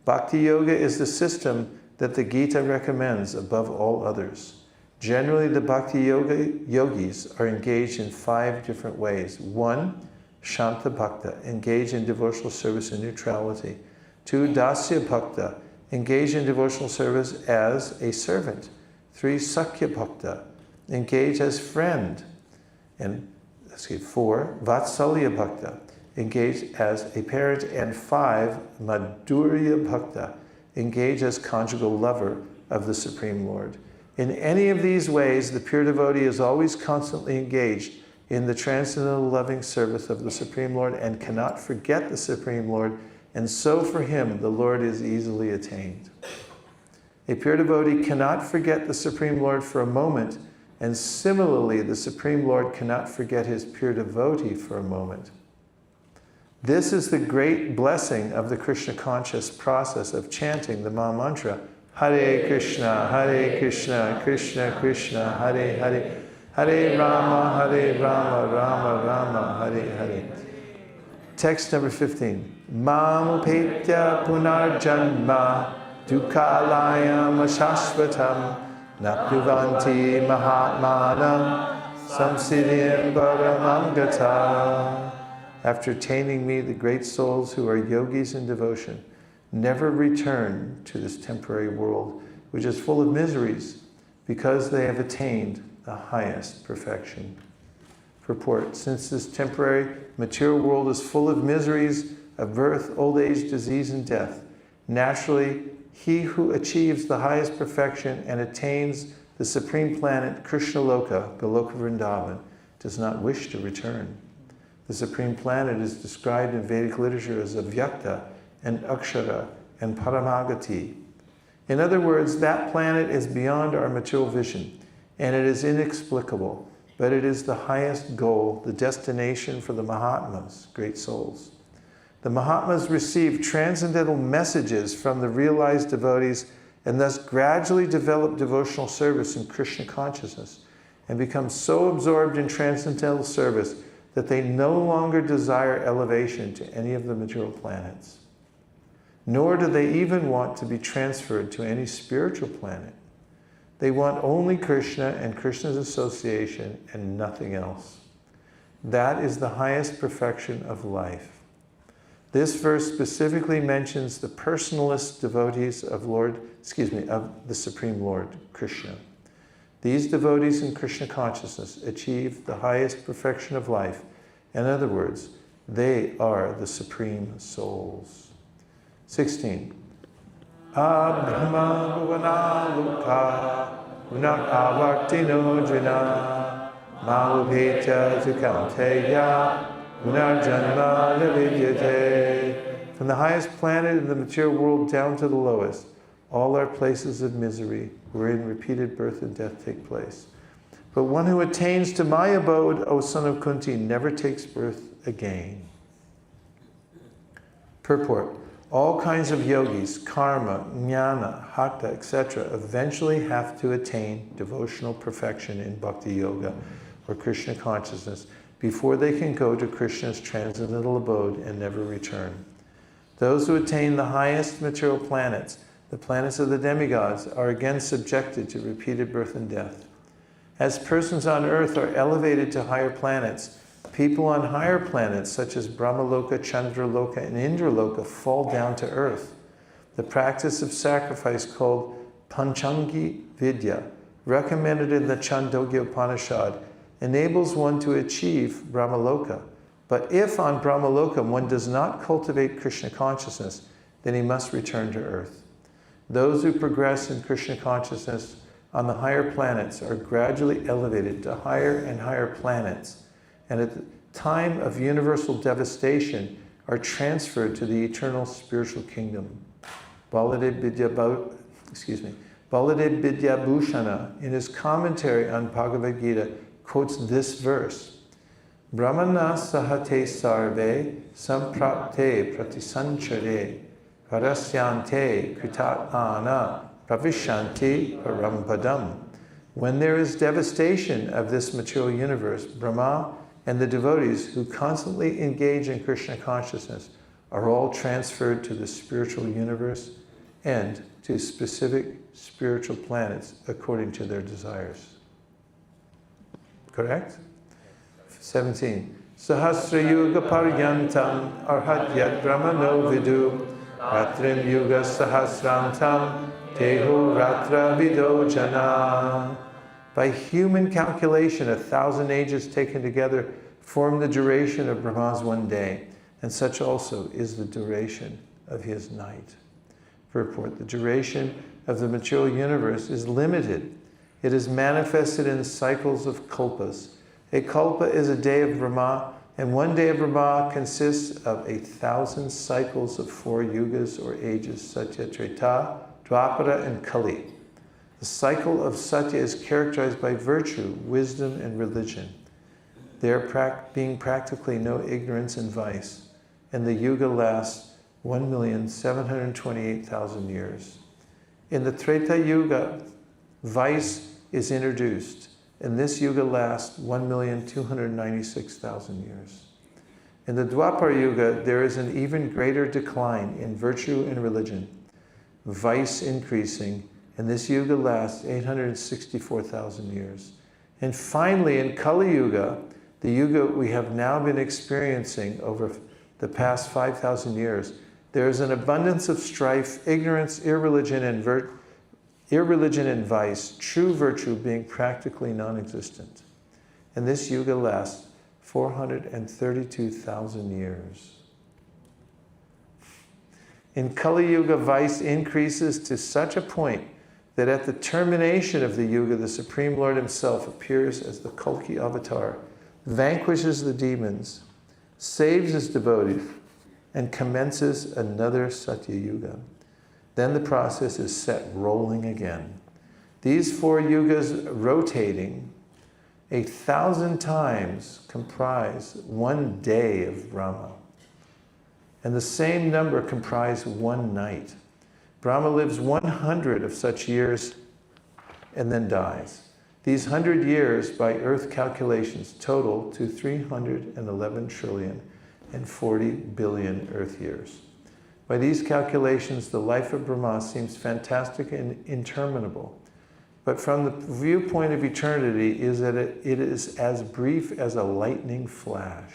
Bhakti Yoga is the system that the Gita recommends above all others. Generally, the Bhakti yogis are engaged in 5 different ways. 1, Shanta Bhakta, engage in devotional service and neutrality. 2, Dasya Bhakta, engage in devotional service as a servant. 3, Sakya Bhakta, engage as friend. And 4, Vatsalya Bhakta, engage as a parent. And 5, Madhurya Bhakta, engage as conjugal lover of the Supreme Lord. In any of these ways, the pure devotee is always constantly engaged in the transcendental loving service of the Supreme Lord and cannot forget the Supreme Lord, and so for him the Lord is easily attained. A pure devotee cannot forget the Supreme Lord for a moment, and similarly the Supreme Lord cannot forget his pure devotee for a moment. This is the great blessing of the Krishna conscious process of chanting the Maha Mantra, Hare Krishna, Krishna Krishna, Hare Hare, Hare Rama, Rama Rama, Hare Hare. Text number 15. Mamupetya punarjanma dukkhalayam ashashvatam napnuvanti mahatmanam samsiddhim paramam gata. After attaining me, the great souls who are yogis in devotion never return to this temporary world, which is full of miseries, because they have attained the highest perfection. Purport: since this temporary material world is full of miseries of birth, old age, disease, and death, naturally, he who achieves the highest perfection and attains the supreme planet, Krishna Loka, Goloka Vrindavan, does not wish to return. The supreme planet is described in Vedic literature as Avyakta and Akshara and Paramagati. In other words, that planet is beyond our material vision, and it is inexplicable, but it is the highest goal, the destination for the Mahatmas, great souls. The Mahatmas receive transcendental messages from the realized devotees and thus gradually develop devotional service in Krishna consciousness and become so absorbed in transcendental service that they no longer desire elevation to any of the material planets. Nor do they even want to be transferred to any spiritual planet. They want only Krishna and Krishna's association and nothing else. That is the highest perfection of life. This verse specifically mentions the personalist devotees of the Supreme Lord, Krishna. These devotees in Krishna consciousness achieve the highest perfection of life. In other words, they are the supreme souls. 16. Abhrama bhuvana luka unak avartino jina Mahupetya Tukanteya Punarjanma Navidyate. From the highest planet in the material world down to the lowest, all are places of misery, wherein repeated birth and death take place. But one who attains to my abode, O son of Kunti, never takes birth again. Purport. All kinds of yogis, karma, jnana, hatha, etc. eventually have to attain devotional perfection in bhakti yoga or Krishna consciousness before they can go to Krishna's transcendental abode and never return. Those who attain the highest material planets, the planets of the demigods, are again subjected to repeated birth and death. As persons on earth are elevated to higher planets, people on higher planets such as Brahmaloka, Chandraloka, and Indraloka fall down to earth. The practice of sacrifice called Panchangi Vidya, recommended in the Chandogya Upanishad, enables one to achieve Brahmaloka. But if on Brahmaloka one does not cultivate Krishna consciousness, then he must return to earth. Those who progress in Krishna consciousness on the higher planets are gradually elevated to higher and higher planets, and at the time of universal devastation are transferred to the eternal spiritual kingdom. Baladev Vidyabhushana, in his commentary on Bhagavad Gita, quotes this verse: Brahmana sahate sarve samprapte pratisanchare parasyante kritatana pravishanti parampadam. When there is devastation of this material universe, Brahma and the devotees who constantly engage in Krishna consciousness are all transferred to the spiritual universe and to specific spiritual planets according to their desires. Correct? 17. Sahasra yuga paryantam arhatyat brahmano vidu ratrim yuga sahasrantam tehu ratra vido jana. By human calculation, 1,000 ages taken together form the duration of Brahma's one day, and such also is the duration of his night. Purport. The duration of the material universe is limited. It is manifested in cycles of kalpas. A kalpa is a day of Brahma, and one day of Brahma consists of 1,000 cycles of 4 yugas or ages, Satya, Treta, Dwapara, and Kali. The cycle of Satya is characterized by virtue, wisdom, and religion. There being practically no ignorance and vice, and the yuga lasts 1,728,000 years. In the Treta Yuga, vice is introduced, and this yuga lasts 1,296,000 years. In the Dwapara Yuga, there is an even greater decline in virtue and religion, vice increasing, and this yuga lasts 864,000 years. And finally, in Kali Yuga, the yuga we have now been experiencing over the past 5,000 years, there is an abundance of strife, ignorance, irreligion, and vice, true virtue being practically non-existent. And this yuga lasts 432,000 years. In Kali Yuga, vice increases to such a point that at the termination of the yuga, the Supreme Lord himself appears as the Kalki avatar, vanquishes the demons, saves his devotees, and commences another Satya Yuga. Then the process is set rolling again. These 4 yugas rotating 1,000 times comprise one day of Brahma. And the same number comprise one night. Brahma lives 100 of such years and then dies. These 100 years, by earth calculations, total to 311 trillion and 40 billion earth years. By these calculations, the life of Brahma seems fantastic and interminable. But from the viewpoint of eternity, is that it is as brief as a lightning flash.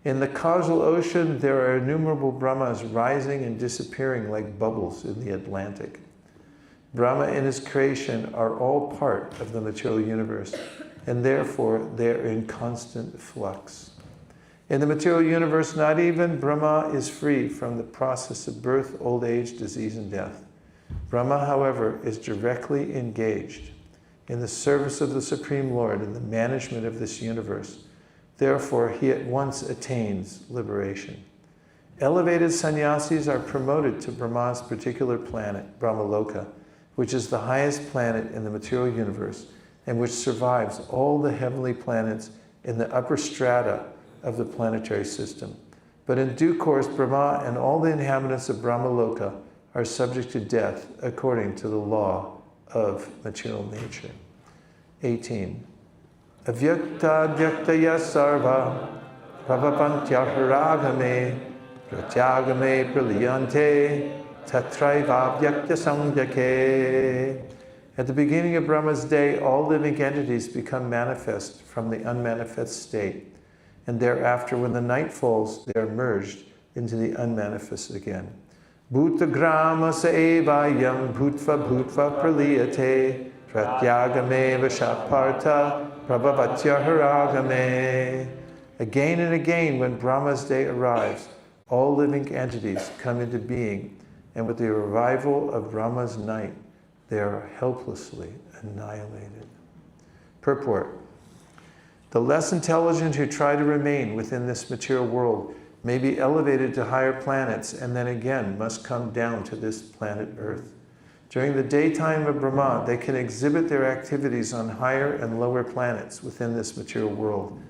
In the causal ocean, there are innumerable Brahmas rising and disappearing like bubbles in the Atlantic. Brahma and his creation are all part of the material universe, and therefore they are in constant flux. In the material universe, not even Brahma is free from the process of birth, old age, disease, and death. Brahma, however, is directly engaged in the service of the Supreme Lord and the management of this universe. Therefore, he at once attains liberation. Elevated sannyasis are promoted to Brahma's particular planet, Brahmaloka, which is the highest planet in the material universe and which survives all the heavenly planets in the upper strata of the planetary system. But in due course, Brahma and all the inhabitants of Brahmaloka are subject to death according to the law of material nature. 18. Avyakta vyaktaya sarva pravapantyahiragame pratyagame praliyante tatraiva vyakta samyake. At the beginning of Brahma's day, all living entities become manifest from the unmanifest state. And thereafter, when the night falls, they are merged into the unmanifest again. Bhutagrama saevayam bhutva bhutva praliyate pratyagame vashaparta prabhavatyahiragame. Again and again, when Brahma's day arrives, all living entities come into being, and with the arrival of Brahma's night, they are helplessly annihilated. Purport. The less intelligent who try to remain within this material world may be elevated to higher planets and then again must come down to this planet Earth. During the daytime of Brahma, they can exhibit their activities on higher and lower planets within this material world.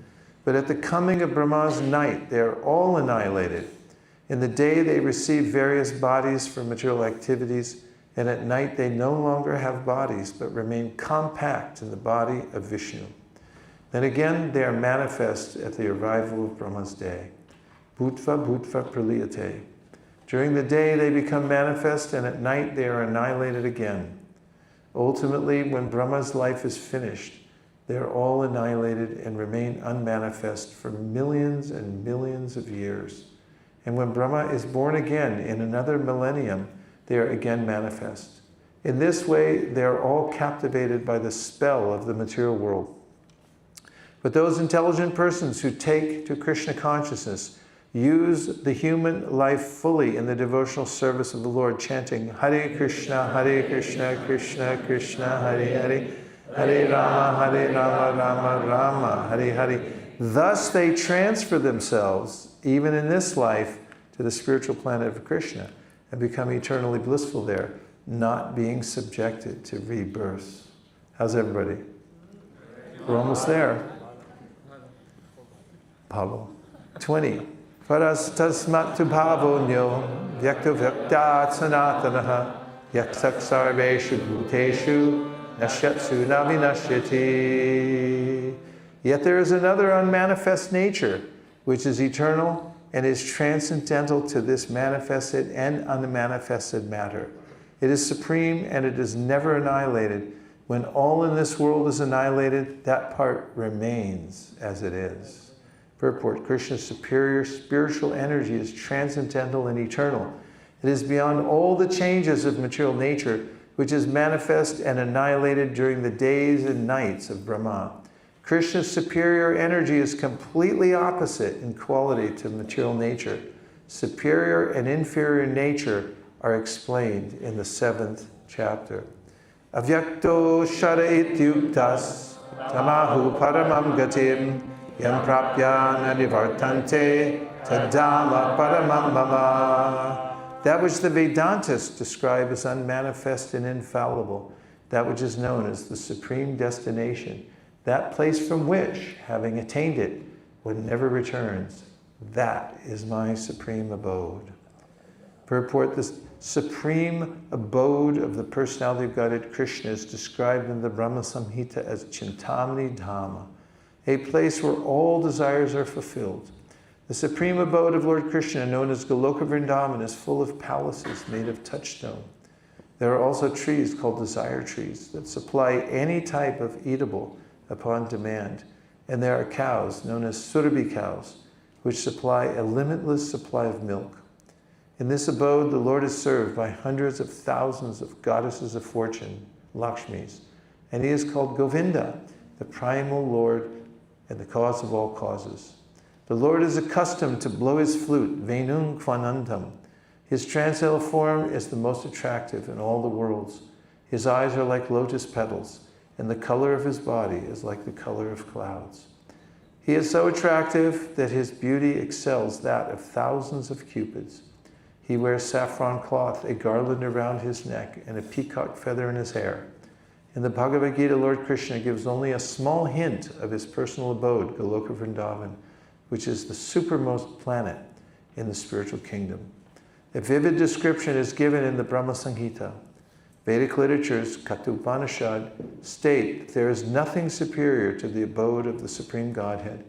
But at the coming of Brahma's night, they are all annihilated. In the day, they receive various bodies for material activities, and at night they no longer have bodies, but remain compact in the body of Vishnu. Then again, they are manifest at the arrival of Brahma's day. Bhutva bhutva praliyate. During the day, they become manifest, and at night they are annihilated again. Ultimately, when Brahma's life is finished, they are all annihilated and remain unmanifest for millions and millions of years. And when Brahma is born again in another millennium, they are again manifest. In this way, they are all captivated by the spell of the material world. But those intelligent persons who take to Krishna consciousness use the human life fully in the devotional service of the Lord, chanting Hare Krishna, Krishna Krishna, Hare Hare, Hare Rama, Rama Rama, Hare Hare. Thus they transfer themselves, even in this life, to the spiritual planet of Krishna and become eternally blissful there, not being subjected to rebirths. How's everybody? We're almost there. Bhavo. 20. Paras tasmatu bhavonyo vyakto vyaktat sanatanaha yaksak sarveshu bhuteshu nashyatsu navinashyati. Yet there is another unmanifest nature, which is eternal and is transcendental to this manifested and unmanifested matter. It is supreme and it is never annihilated. When all in this world is annihilated, that part remains as it is. Purport. Krishna's superior spiritual energy is transcendental and eternal. It is beyond all the changes of material nature, which is manifest and annihilated during the days and nights of Brahma. Krishna's superior energy is completely opposite in quality to material nature. Superior and inferior nature are explained in the 7th chapter. Avyakto shara ityuktas tamahu paramam gatim yam prapya nadivartante tadama paramam mama. That which the Vedantists describe as unmanifest and infallible, that which is known as the supreme destination, that place from which, having attained it, one never returns. That is my supreme abode. Purport. The supreme abode of the personality of Godhead Krishna is described in the Brahma Samhita as Chintamani Dhama, a place where all desires are fulfilled. The supreme abode of Lord Krishna, known as Goloka Vrindavan, is full of palaces made of touchstone. There are also trees called desire trees that supply any type of eatable upon demand. And there are cows, known as Surabhi cows, which supply a limitless supply of milk. In this abode, the Lord is served by hundreds of thousands of goddesses of fortune, Lakshmis, and he is called Govinda, the primal Lord and the cause of all causes. The Lord is accustomed to blow his flute, Venum Kvanandam. His transcendental form is the most attractive in all the worlds. His eyes are like lotus petals, and the color of his body is like the color of clouds. He is so attractive that his beauty excels that of thousands of cupids. He wears saffron cloth, a garland around his neck, and a peacock feather in his hair. In the Bhagavad Gita, Lord Krishna gives only a small hint of his personal abode, Goloka Vrindavan, which is the supermost planet in the spiritual kingdom. A vivid description is given in the Brahma Samhita. Vedic literatures, Katha state that there is nothing superior to the abode of the Supreme Godhead,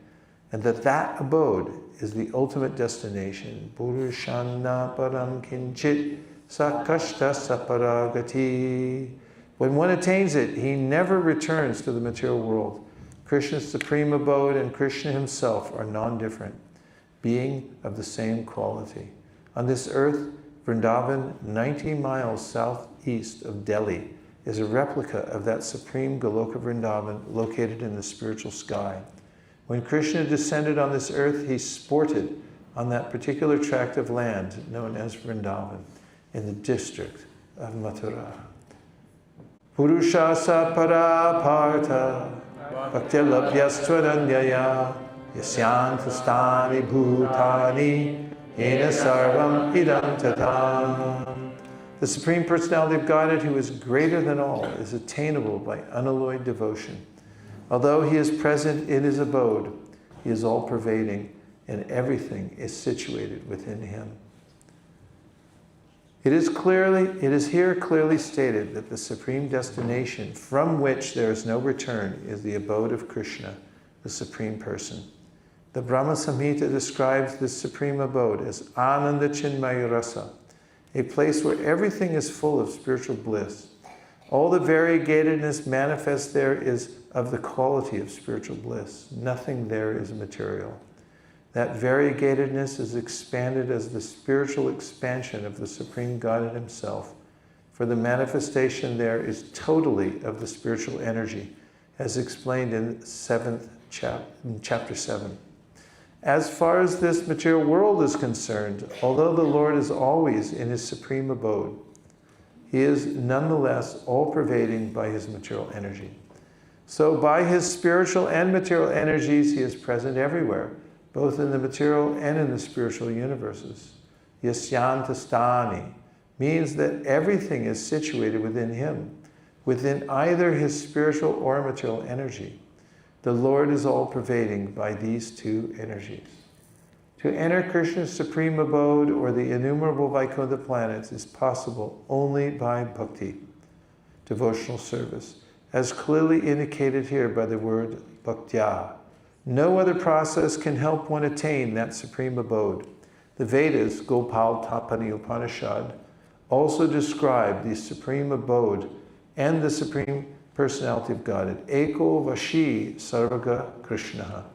and that abode is the ultimate destination. Purushana param kinchit sakashta saparagati. When one attains it, he never returns to the material world. Krishna's supreme abode and Krishna himself are non-different, being of the same quality. On this earth, Vrindavan, 90 miles southeast of Delhi, is a replica of that supreme Goloka Vrindavan located in the spiritual sky. When Krishna descended on this earth, he sported on that particular tract of land known as Vrindavan in the district of Mathura. Purushasa parapartha bhaktilabhyastvaranyaya yasyantastani bhutani yena sarvam idam tatam. The Supreme Personality of Godhead, who is greater than all, is attainable by unalloyed devotion. Although he is present in his abode, he is all-pervading, and everything is situated within him. It is here clearly stated that the supreme destination from which there is no return is the abode of Krishna, the Supreme Person. The Brahma Samhita describes this supreme abode as Ananda Chinmaya Rasa, a place where everything is full of spiritual bliss. All the variegatedness manifest there is of the quality of spiritual bliss. Nothing there is material. That variegatedness is expanded as the spiritual expansion of the Supreme Godhead himself, for the manifestation there is totally of the spiritual energy, as explained in chapter 7. As far as this material world is concerned, although the Lord is always in his supreme abode, he is nonetheless all-pervading by his material energy. So by his spiritual and material energies, he is present everywhere, both in the material and in the spiritual universes. Yasyantastani means that everything is situated within him, within either his spiritual or material energy. The Lord is all-pervading by these two energies. To enter Krishna's supreme abode or the innumerable Vaikuntha planets is possible only by bhakti, devotional service, as clearly indicated here by the word bhaktya. No other process can help one attain that supreme abode. The Vedas, Gopal Tapani Upanishad, also describe the supreme abode and the supreme personality of Godhead. Eko Vashi Sarvaga Krishna.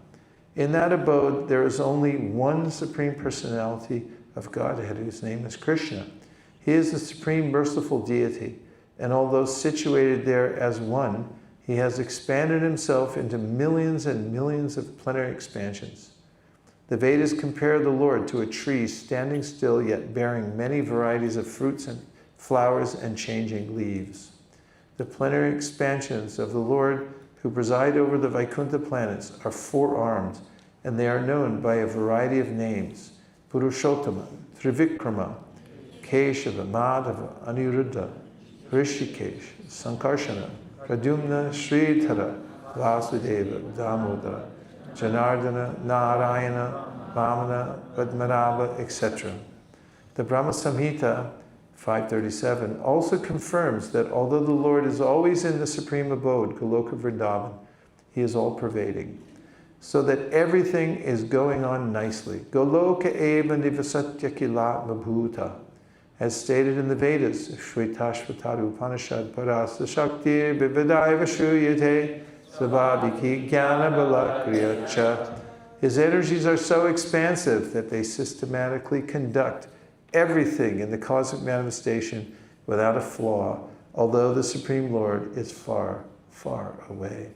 In that abode, there is only one supreme personality of Godhead, whose name is Krishna. He is the supreme merciful deity, and although situated there as one, he has expanded himself into millions and millions of plenary expansions. The Vedas compare the Lord to a tree standing still yet bearing many varieties of fruits and flowers and changing leaves. The plenary expansions of the Lord who preside over the Vaikuntha planets are four-armed, and they are known by a variety of names: Purushottama, Trivikrama, Keshava, Madhava, Aniruddha, Rishikesh, Sankarshana, Pradyumna, Sridhara, Vasudeva, Damodara, Janardana, Narayana, Vamana, Padmanabha, etc. The Brahma Samhita 537 also confirms that although the Lord is always in the supreme abode, Goloka Vrindavan, he is all-pervading, so that everything is going on nicely. Goloka eva nivasatya kilatma bhuta. As stated in the Vedas, Shvetashvatara Upanishad Parasa Shaktir Vividaiva Shruyate Savabhiki Jnana Balakriyacha. His energies are so expansive that they systematically conduct everything in the cosmic manifestation without a flaw, although the Supreme Lord is far, far away.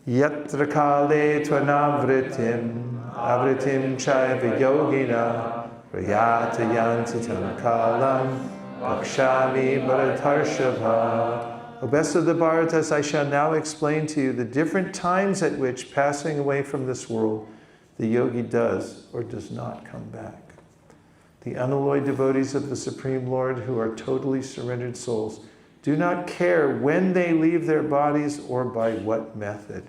Yatra kale tvanavritim avritim chaiva yogina prayata yantitam kalam bakshami bharatarshabha O best of the Bharatas, I shall now explain to you the different times at which, passing away from this world, the yogi does or does not come back. The unalloyed devotees of the Supreme Lord, who are totally surrendered souls, do not care when they leave their bodies or by what method.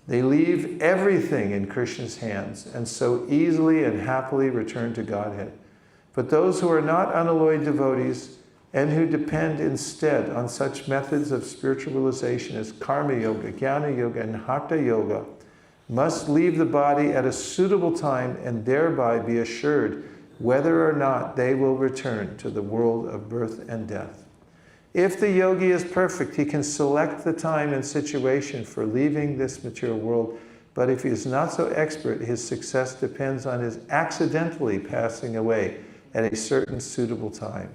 They leave everything in Krishna's hands and so easily and happily return to Godhead. But those who are not unalloyed devotees and who depend instead on such methods of spiritual realization as karma yoga, jnana yoga, and hatha yoga must leave the body at a suitable time and thereby be assured whether or not they will return to the world of birth and death. If the yogi is perfect, he can select the time and situation for leaving this material world, but if he is not so expert, his success depends on his accidentally passing away at a certain suitable time.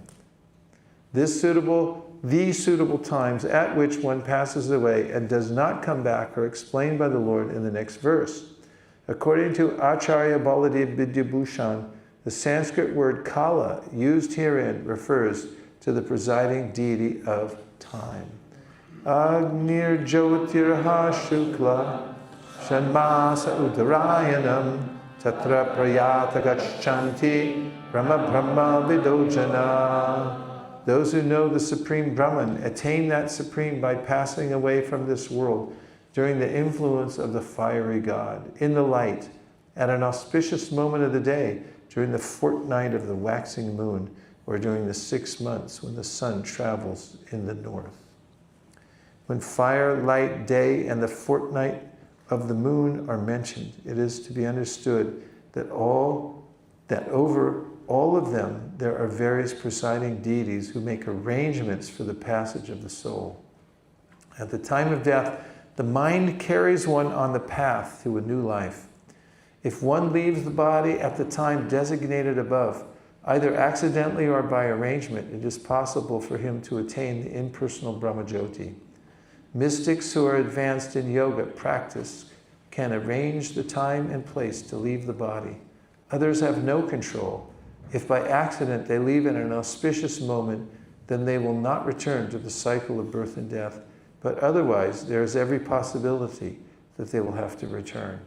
The suitable times at which one passes away and does not come back are explained by the Lord in the next verse. According to Acharya Baladev Vidyabhushan, the Sanskrit word kala used herein refers to the presiding deity of time. Agnir Jyotirha Shukla Shanmasa Uttarayanam Tatra Prayata Gachanti Brahma Brahma Vidojana. Those who know the Supreme Brahman attain that Supreme by passing away from this world during the influence of the fiery God, in the light, at an auspicious moment of the day, during the fortnight of the waxing moon, or during the 6 months when the sun travels in the north. When fire, light, day, and the fortnight of the moon are mentioned, it is to be understood that over all of them there are various presiding deities who make arrangements for the passage of the soul. At the time of death, the mind carries one on the path to a new life. If one leaves the body at the time designated above, either accidentally or by arrangement, it is possible for him to attain the impersonal Brahmajyoti. Mystics who are advanced in yoga practice can arrange the time and place to leave the body. Others have no control. If by accident they leave at an auspicious moment, then they will not return to the cycle of birth and death, but otherwise there is every possibility that they will have to return.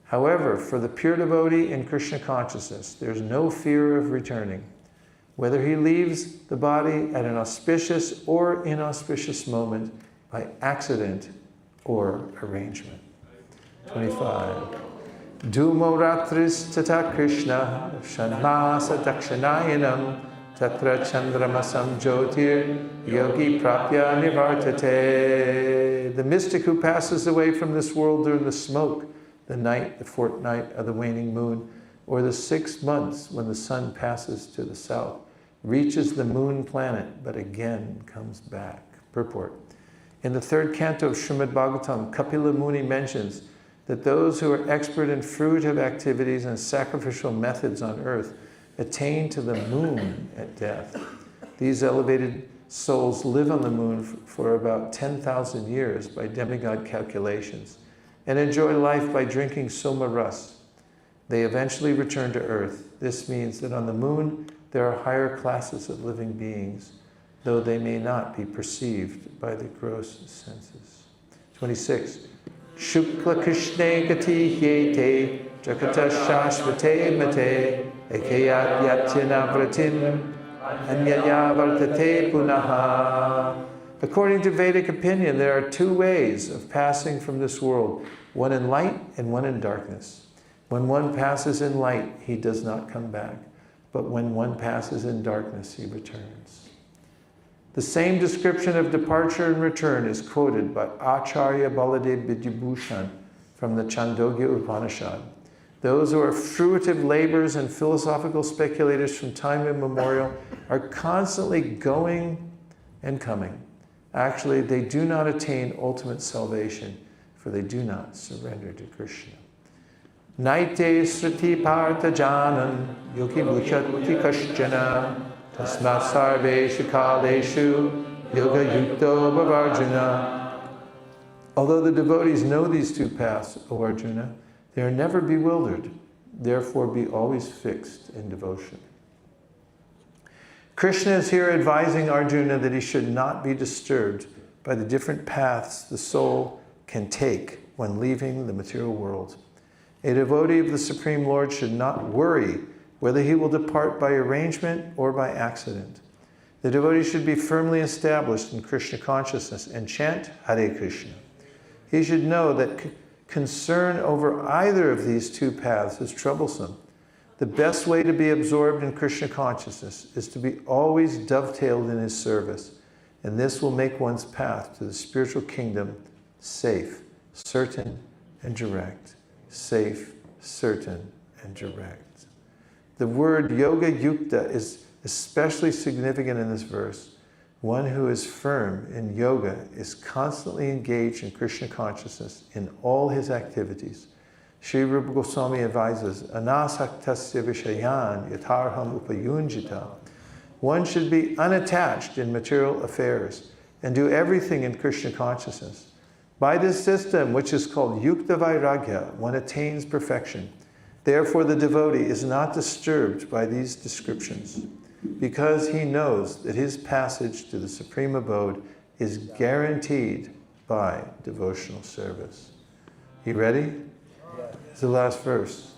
However, for the pure devotee in Krishna consciousness, there is no fear of returning, whether he leaves the body at an auspicious or inauspicious moment, by accident or arrangement. 25. Dumo ratris tata Krishna shanmasa dakshanayanam tatra chandramasam jyotir yogi prapya nivartate. The mystic who passes away from this world during the smoke, the night, the fortnight of the waning moon, or the 6 months when the sun passes to the south, reaches the moon planet, but again comes back. Purport. In the 3rd canto of Srimad Bhagavatam, Kapila Muni mentions that those who are expert in fruitive activities and sacrificial methods on earth attain to the moon at death. These elevated souls live on the moon for about 10,000 years by demigod calculations, and enjoy life by drinking soma ras. They eventually return to earth. This means that on the moon there are higher classes of living beings, though they may not be perceived by the gross senses. 26. Shukla Krishna gati hyete jakata shashvate mate ekayat yatyana vratin anyaya vartate punaha. According to Vedic opinion, there are 2 ways of passing from this world, one in light and one in darkness. When one passes in light, he does not come back, but when one passes in darkness, he returns. The same description of departure and return is quoted by Acharya Baladev Vidyabhushan from the Chandogya Upanishad. Those who are fruitive laborers and philosophical speculators from time immemorial are constantly going and coming. Actually, they do not attain ultimate salvation, for they do not surrender to Krishna. Naite sriti partha janan yogi muchati kashchana tasmat sarveshu kaleshu yoga yukto bhavarjuna. Although the devotees know these 2 paths, O Arjuna, they are never bewildered. Therefore, be always fixed in devotion. Krishna is here advising Arjuna that he should not be disturbed by the different paths the soul can take when leaving the material world. A devotee of the Supreme Lord should not worry whether he will depart by arrangement or by accident. The devotee should be firmly established in Krishna consciousness and chant Hare Krishna. He should know that concern over either of these two paths is troublesome. The best way to be absorbed in Krishna consciousness is to be always dovetailed in his service, and this will make one's path to the spiritual kingdom safe, certain, and direct. Safe, certain, and direct. The word yoga yukta is especially significant in this verse. One who is firm in yoga is constantly engaged in Krishna consciousness in all his activities. Sri Rupa Goswami advises, anasaktasya vishayan yatarham upayunjita. One should be unattached in material affairs and do everything in Krishna consciousness. By this system, which is called yukta vairagya, one attains perfection. Therefore, the devotee is not disturbed by these descriptions, because he knows that his passage to the Supreme Abode is guaranteed by devotional service. You ready? It's the last verse.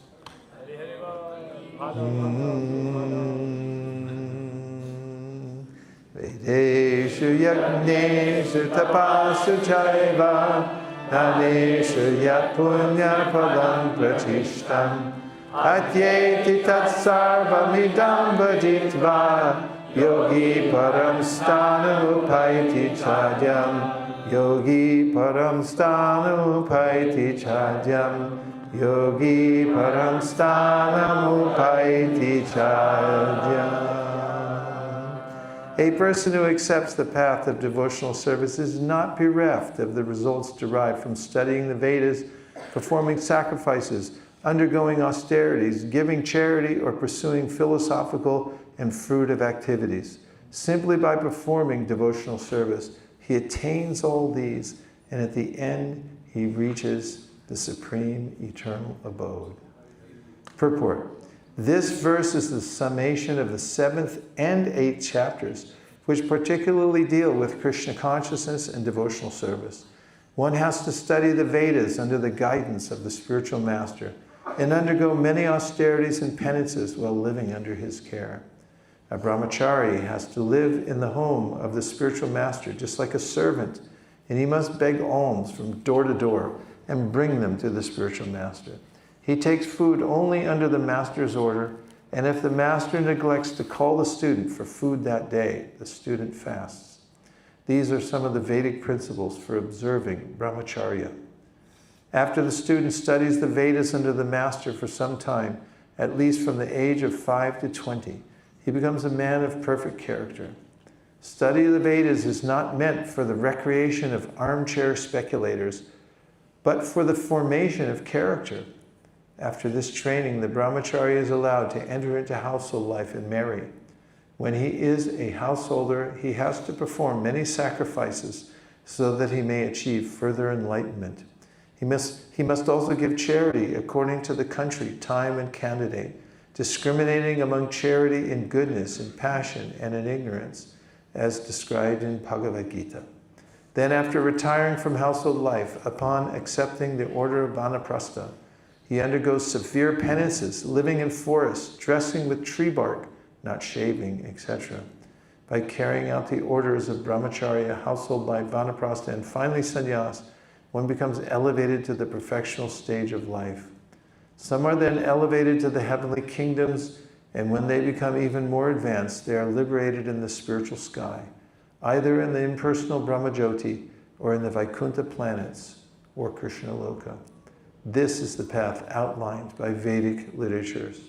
Vedeshu yajneshu tapasu chaiva naneshu yat punya padam prachishtam atyeti tat sarvamidam bhajitva yogi param sthanam upaiti chadyam yogi param sthanam upaiti chadyam yogi param sthanam upaiti chadyam. A person who accepts the path of devotional service is not bereft of the results derived from studying the Vedas, performing sacrifices, undergoing austerities, giving charity, or pursuing philosophical and fruitive activities. Simply by performing devotional service, he attains all these, and at the end, he reaches the supreme eternal abode. Purport. This verse is the summation of the 7th and 8th chapters, which particularly deal with Krishna consciousness and devotional service. One has to study the Vedas under the guidance of the spiritual master and undergo many austerities and penances while living under his care. A brahmachari has to live in the home of the spiritual master just like a servant, and he must beg alms from door to door and bring them to the spiritual master. He takes food only under the master's order, and if the master neglects to call the student for food that day, the student fasts. These are some of the Vedic principles for observing brahmacharya. After the student studies the Vedas under the master for some time, at least from the age of 5 to 20, he becomes a man of perfect character. Study of the Vedas is not meant for the recreation of armchair speculators, but for the formation of character. After this training, the brahmachari is allowed to enter into household life and marry. When he is a householder, he has to perform many sacrifices so that he may achieve further enlightenment. He must also give charity according to the country, time, and candidate, discriminating among charity in goodness, in passion, and in ignorance, as described in Bhagavad Gita. Then, after retiring from household life, upon accepting the order of Vanaprastha, he undergoes severe penances, living in forests, dressing with tree bark, not shaving, etc. By carrying out the orders of brahmacharya, household life, vanaprastha, and finally sannyas, one becomes elevated to the perfectional stage of life. Some are then elevated to the heavenly kingdoms, and when they become even more advanced, they are liberated in the spiritual sky, either in the impersonal Brahmajyoti or in the Vaikuntha planets or Krishna Loka. This is the path outlined by Vedic literatures.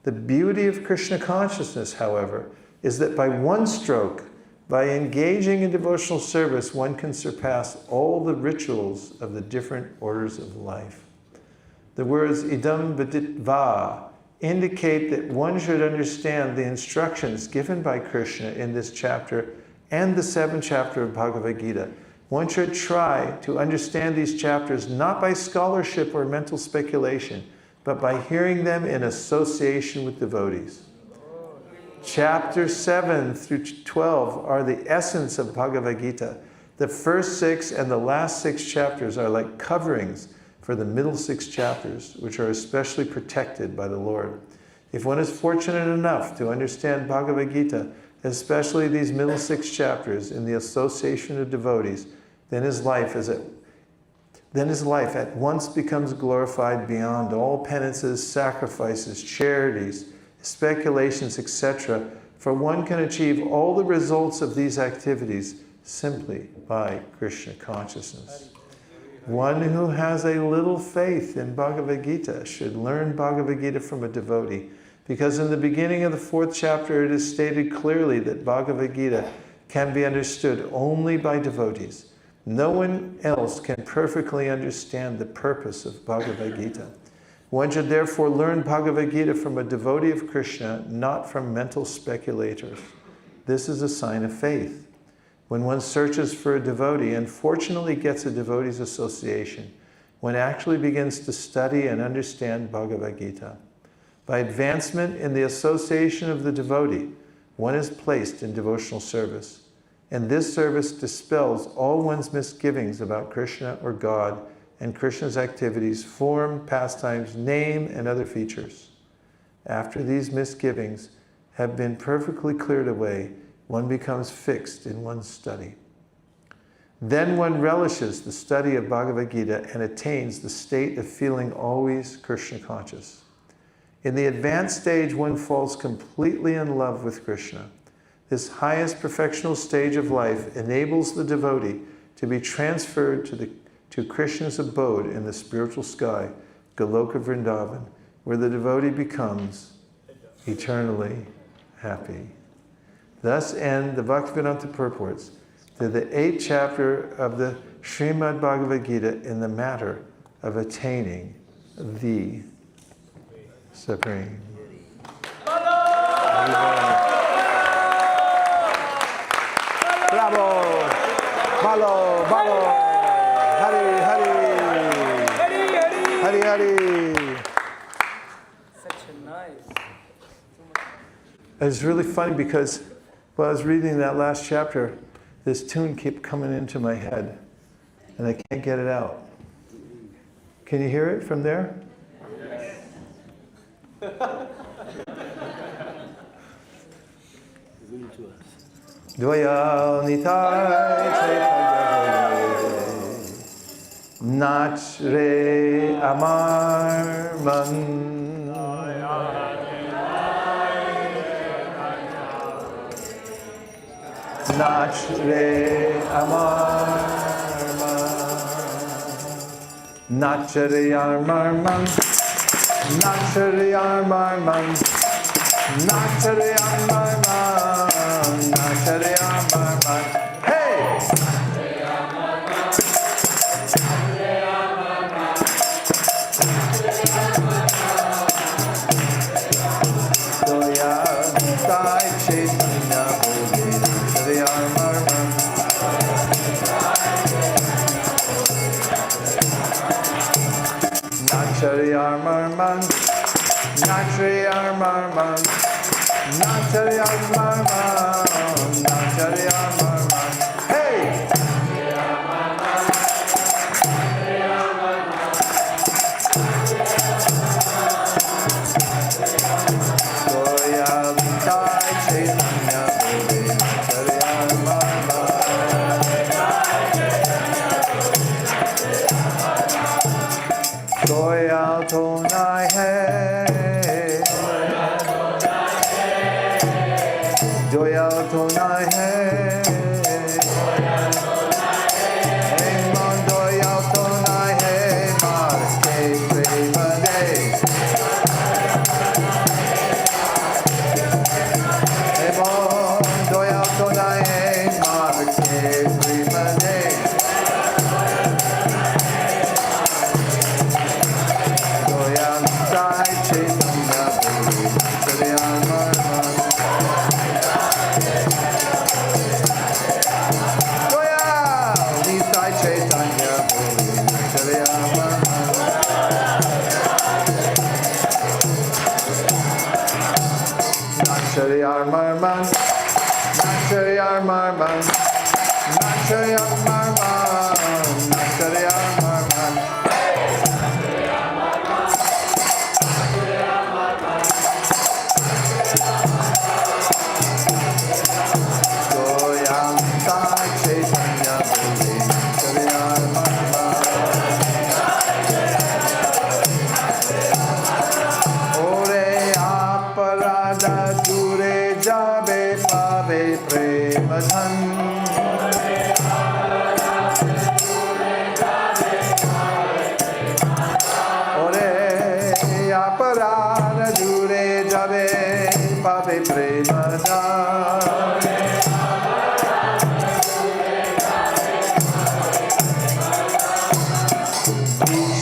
The beauty of Krishna consciousness, however, is that by one stroke, by engaging in devotional service, one can surpass all the rituals of the different orders of life. The words idam viditva indicate that one should understand the instructions given by Krishna in this chapter and the 7th chapter of Bhagavad Gita. One should try to understand these chapters not by scholarship or mental speculation, but by hearing them in association with devotees. Chapter 7 through 12 are the essence of Bhagavad Gita. The first 6 and the last 6 chapters are like coverings for the middle 6 chapters, which are especially protected by the Lord. If one is fortunate enough to understand Bhagavad Gita, especially these middle 6 chapters in the association of devotees, then his life at once becomes glorified beyond all penances, sacrifices, charities, speculations, etc. For one can achieve all the results of these activities simply by Krishna consciousness. One who has a little faith in Bhagavad Gita should learn Bhagavad Gita from a devotee, because in the beginning of the 4th chapter it is stated clearly that Bhagavad Gita can be understood only by devotees. No one else can perfectly understand the purpose of Bhagavad Gita. One should therefore learn Bhagavad Gita from a devotee of Krishna, not from mental speculators. This is a sign of faith. When one searches for a devotee and fortunately gets a devotee's association, one actually begins to study and understand Bhagavad Gita. By advancement in the association of the devotee, one is placed in devotional service. And this service dispels all one's misgivings about Krishna or God and Krishna's activities, form, pastimes, name, and other features. After these misgivings have been perfectly cleared away, one becomes fixed in one's study. Then one relishes the study of Bhagavad Gita and attains the state of feeling always Krishna conscious. In the advanced stage, one falls completely in love with Krishna. This highest perfectional stage of life enables the devotee to be transferred to Krishna's abode in the spiritual sky, Goloka Vrindavan, where the devotee becomes eternally happy. Thus end the Bhaktivedanta purports to the 8th chapter of the Srimad Bhagavad Gita in the matter of attaining the Supreme. Bravo! Bravo! Bravo! Hari Hari! Hari Hari! Such a nice. It's really funny because while I was reading that last chapter, this tune kept coming into my head, and I can't get it out. Can you hear it from there? Dvaya nitai chaitanya nach re amar man nach re amar man nach re amar man nach re amar man nach re amar man Nachare amar man. Hey! Doya Sai Chaitanya Bholi Nachare amar man. Nachare amar man. Nachare amar man. Nachare amar man. Nachare amar man. Hey! Goya Vitai Chaitanya Bholi Nachare amar man. Goya Tonai hai. Joya tonai hai, mon joya tonai hai, mar ke prema de. Mon joya tonai hai, mar ke prema de. Joya sai chaitanya bholi nachare amar man. Nacharyamarman, Nacharyamarman, Nacharyamarman. Goyam Sai Chaitanya Bhuli, Nacharyamarman. Ore aparada dure jabe pave premadhan. Ore aparada dure jabe pave premadhan.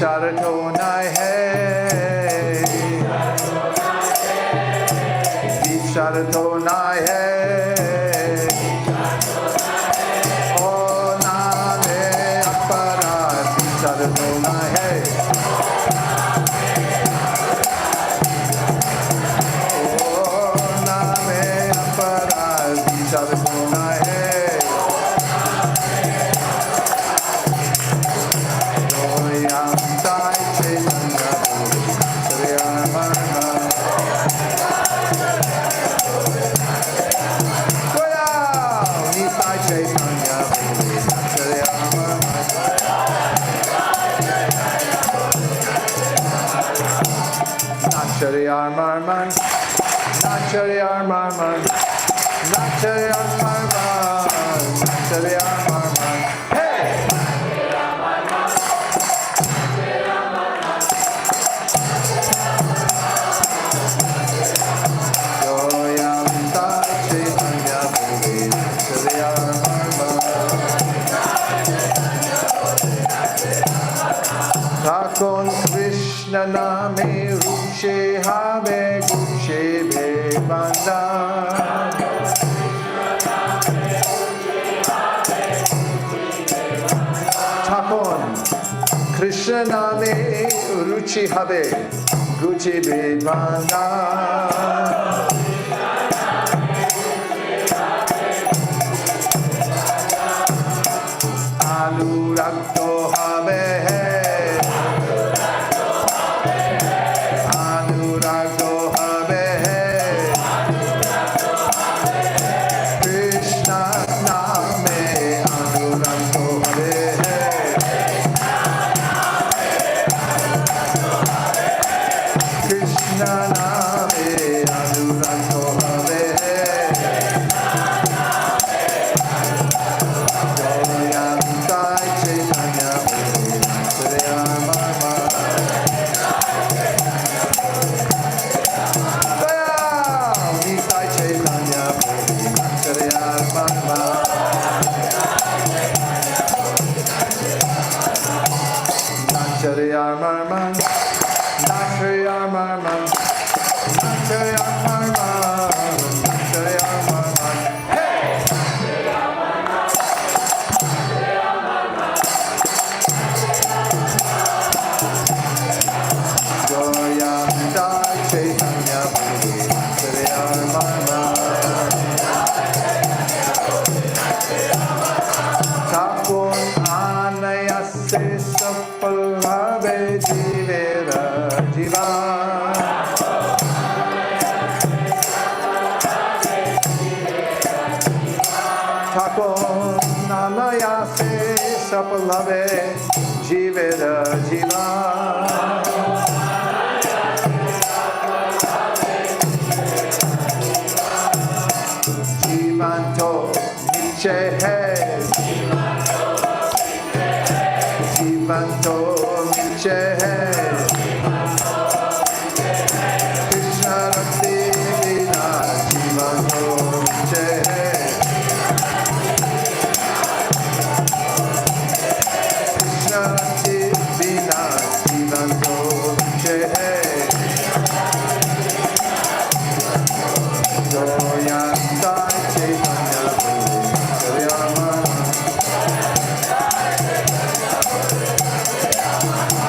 Sharato nai hai, Sharato nai hai, oh name aparad, Sharato nai hai, oh name aparad, Sharato nai hai. Goyam Sai Chaitanya Bhuli, Nacharyamarman. Goyam Nisai Chaitanya Bhuli, Nacharyamarman. Nacharyamarman, Nacharyamarman, Nacharyamarman, Nacharyamarman. Hey! Goyam Sai Chaitanya Bhuli, Nacharyamarman. Takon Krishna name ruche habe guche bhebanda. Takon Krishna name ruchi habe guche bhebanda. Anuragto habe Anuragto habe Krishna name Anuragto habe Krishna name Anuragto habe Goyam Sai Chaitanya Bhuli, Nacharyamarman. Goyam Nisai Chaitanya Bhuli, Nacharyamarman. Nacharyamarman, Nacharyamarman, Nacharyamarman, Nacharyamarman. Hey! Goyam Sai Chaitanya Bhuli, Nacharyamarman. Takon anayase sapalbhave jivera jiva. Takon anayase sapalbhave jivera jiva. Jivanto niche hai, Jivanto niche hai, Krishna Rakti Vina, Jivanto niche hai, Krishna Rakti Vina, Jivanto niche hai. Goyam Sai Chaitanya Bhuli, Nacharyamarman.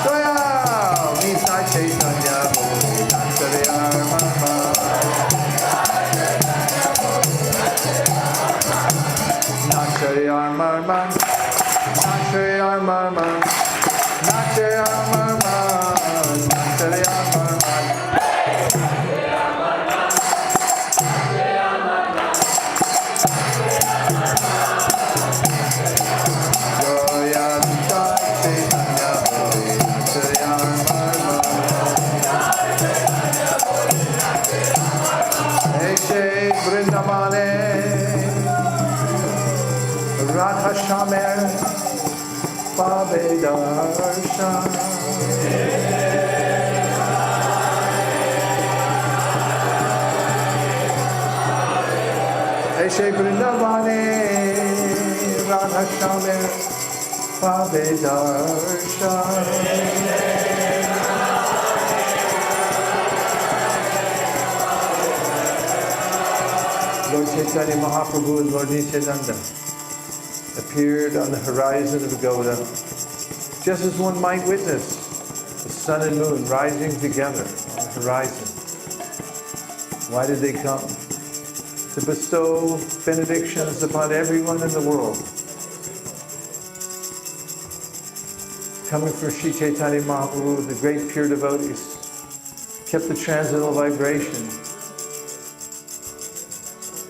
Goyam Marman, Nachariyar Marman, Nachariyar Marman, Nachariyar Marman. Joyanta Chaitanya Bhave, Nachariyar Marman. Eshe Vrindamane, Radha Shamer, Babe Darshan. Eshe Vrindavane, Radha Shamer, Babe Darshan. Lord Chaitanya Mahaprabhu and Lord Nityananda appeared on the horizon of Gauda, just as one might witness the sun and moon rising together on the horizon. Why did they come? To bestow benedictions upon everyone in the world. Coming from Sri Chaitanya Mahaprabhu, the great pure devotees kept the transcendental vibration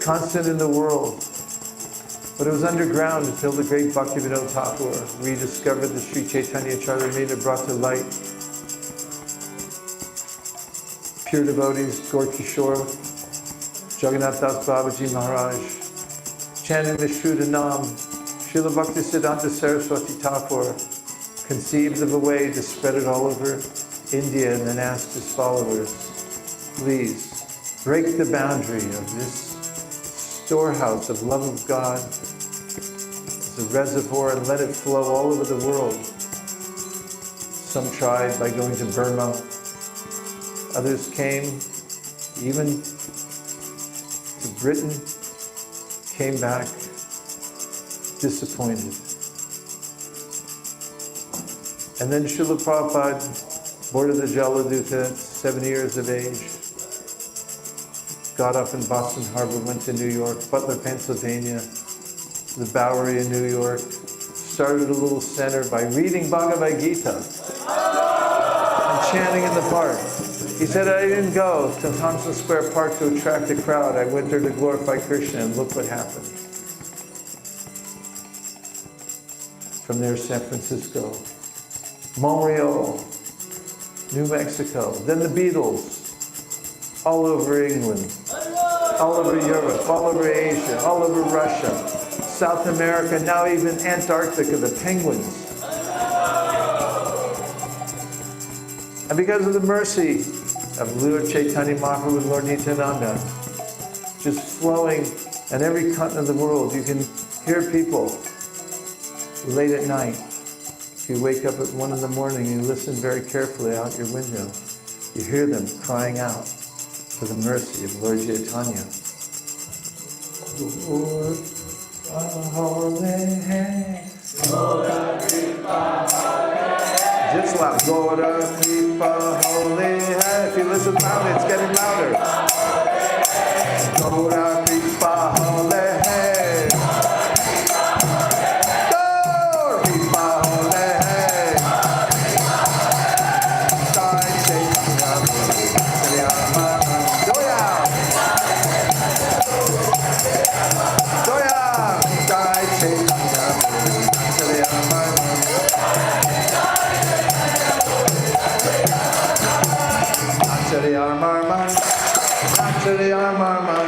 constant in the world. But it was underground until the great Bhaktivedanta rediscovered the Sri Chaitanya Charitamrita, brought to light pure devotees, Gaur Kishore, Jagannath Das Babaji Maharaj, chanting the Shuddha Nam. Srila Bhaktisiddhanta Saraswati Thakur conceived of a way to spread it all over India and then asked his followers, please break the boundary of this storehouse of love of God as a reservoir and let it flow all over the world. Some tried by going to Burma. Others came even to Britain, came back disappointed. And then Srila Prabhupada boarded the Jaladuta at 7 years of age, got up in Boston Harbor, went to New York, Butler, Pennsylvania, the Bowery in New York, started a little center by reading Bhagavad Gita and chanting in the park. He said, I didn't go to Thompson Square Park to attract a crowd. I went there to glorify Krishna, and look what happened. From there, San Francisco, Montreal, New Mexico, then the Beatles, all over England, all over Europe, all over Asia, all over Russia, South America, now even Antarctica, the penguins. And because of the mercy of Lord Chaitanya Mahaprabhu and Lord Nityananda, just flowing on every continent of the world, you can hear people late at night. If you wake up at 1 in the morning and you listen very carefully out your window, you hear them crying out for the mercy of Lord Chaitanya. Lord, just loud. Gora Kripa Holy Hai. If you listen loud, it's getting louder. Gora Kripa Holy Hai. Gora Kripa Holy Hai. Sai Chaitanya Priyama. Doya. Doya. Sai Chaitanya Priyama. Nachariyar Marman, Nachariyar Marman,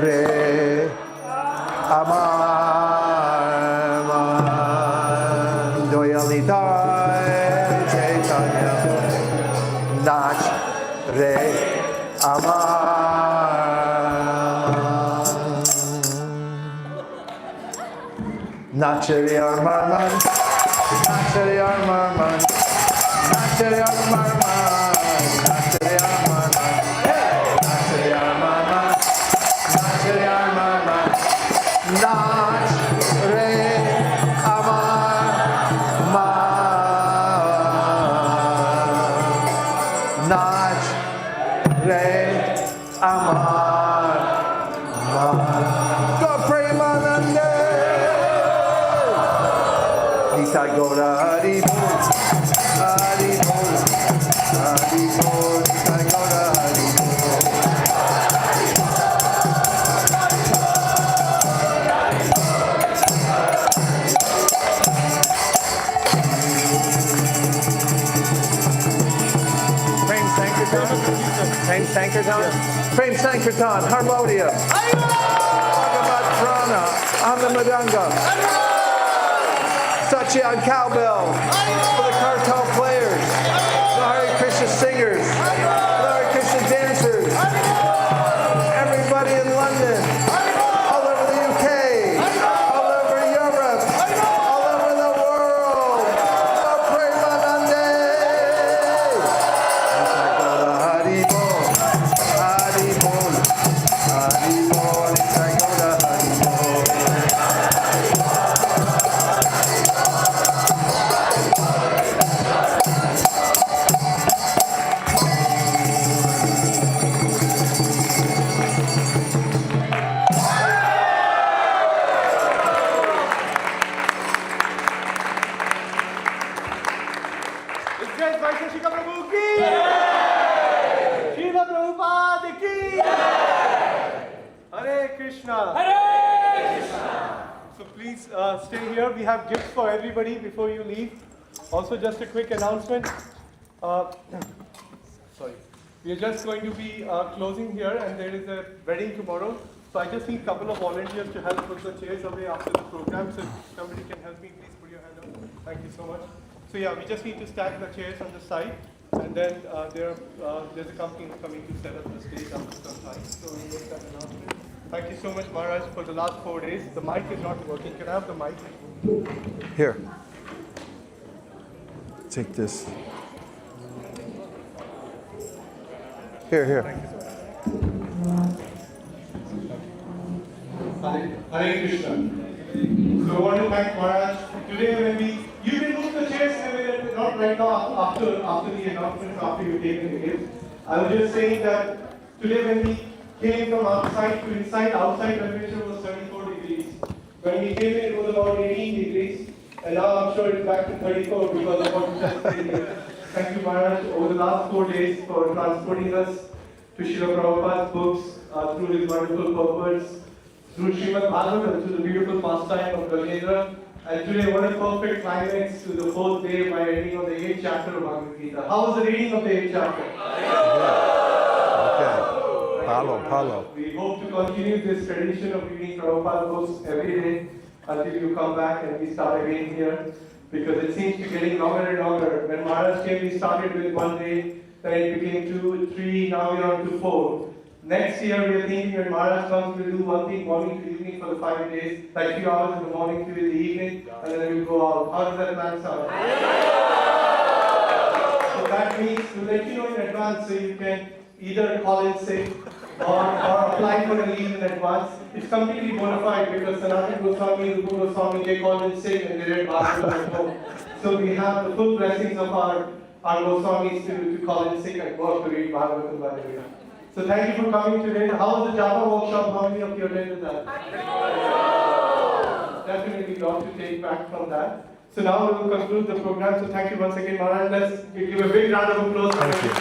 Re Amar Man Doyalidai Chaitanya Nach Re Amar Nachari Armarman Nachari Armarman Nachari Armarman Nachari Armarman Nachari Armarman Nachari Armarman Nach Re Amar Man Nach Re Amar Man Go Premanande Nitai Gora Hari Bol Hari Bol Hari Bol Nitai Gora Hari Bol Prem Sankirtan Prem Sankirtan Prem Sankirtan Harmonium Bhagavad Prana on the Madanga Satya cowbell for the kartal players, the Hare Krishna singers, the Hare Krishna dancers, everybody in London, all over the UK, all over Europe, all over the world. Go Premanande! Hari Bol, Hari Bol, Hari Bol, Hari Bol. Great Vaishnav Shikha Prabhu ki Srila Prabhupada ki Hare Krishna. So please stay here. We have gifts for everybody before you leave. Also, just a quick announcement. Sorry. We are just going to be closing here, and there is a wedding tomorrow. So I just need a couple of volunteers to help put the chairs away after the program. So if somebody can help me, please put your hand up. Thank you so much. So yeah, we just need to stack the chairs on the side, and then there's a company coming to set up the stage after some time. So we make that announcement. Thank you so much, Maharaj, for the last 4 days. The mic is not working. Can I have the mic? Here. Take this. Here. Hare Krishna. So I want to thank Maharaj. Today when you can move the chairs, not right now, after the announcements, after you take the gift. I was just saying that today when we came from outside to inside temperature was 34 degrees. When we came in, it was about 18 degrees. And now I'm sure it's back to 34 because of what we just said here. Thank you, Maharaj, over the last 4 days for transporting us to Srila Prabhupada's books, through his wonderful purpose, through Srimad Bhagavad, through the beautiful pastime of Gajendra. And today, what a perfect climax to the 4th day by reading of the 8th chapter of Bhagavad Gita. How was the reading of the 8th chapter? Okay. Palo. We hope to continue this tradition of reading Prabhupada books every day until you come back and we start again here. Because it seems to be getting longer and longer. When Maharaj came, we started with 1 day, then it became 2, 3, now we're on to 4. Next year, we are thinking when Maharaj comes, we'll do one thing morning to evening for the 5 days, like 2 hours in the morning, 2 in the evening, and then we'll go out. How does that plan sound? So that means to let you know in advance so you can either call in sick or apply for a leave in advance. It's completely bona fide because Sanatana Goswami, Rupa Goswami, they called in sick and they read Bhagavad at home. So we have the full blessings of our Goswamis to call in sick and work to read Bhagavatam by the way. So thank you for coming today. How was the Java workshop? How many of you attended that? Definitely a lot to take back from that. So now we will conclude the program. So thank you once again, Maharaj. Let's give a big round of applause. Thank you.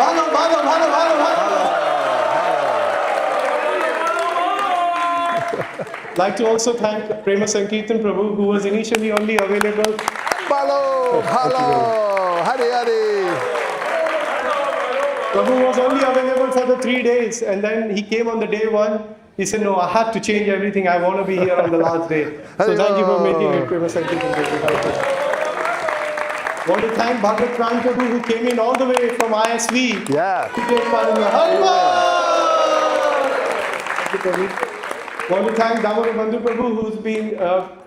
Hello. Like to also thank Prema Sankirtan Prabhu, who was initially only available. Balo, halo, Hare Hare. Prabhu was only available for the 3 days, and then he came on the day 1. He said, no, I have to change everything. I want to be here on the last day. So thank you for making it, Prema Sankirtan Prabhu. Want to thank Bhagavad Prabhu, who came in all the way from ISV. Yeah. To take part in the Want to thank Damodar Bandhu Prabhu, who's been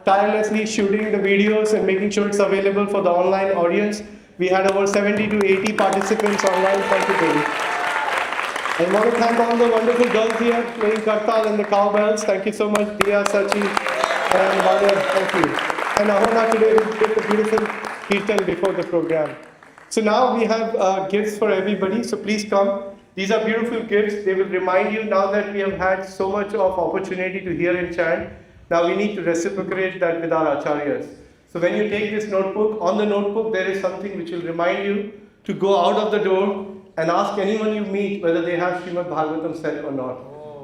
tirelessly shooting the videos and making sure it's available for the online audience. We had over 70 to 80 participants online. Thank you, Prabhu. I want to thank all the wonderful girls here playing kartal and the cowbells. Thank you so much, Dia, Sachi, and Bhadia. Thank you. And Ahona today will get the beautiful kirtan before the program. So now we have gifts for everybody, so please come. These are beautiful gifts. They will remind you now that we have had so much of opportunity to hear and chant. Now we need to reciprocate that with our acharyas. So when you take this notebook, on the notebook there is something which will remind you to go out of the door and ask anyone you meet whether they have Srimad Bhagavatam set or not.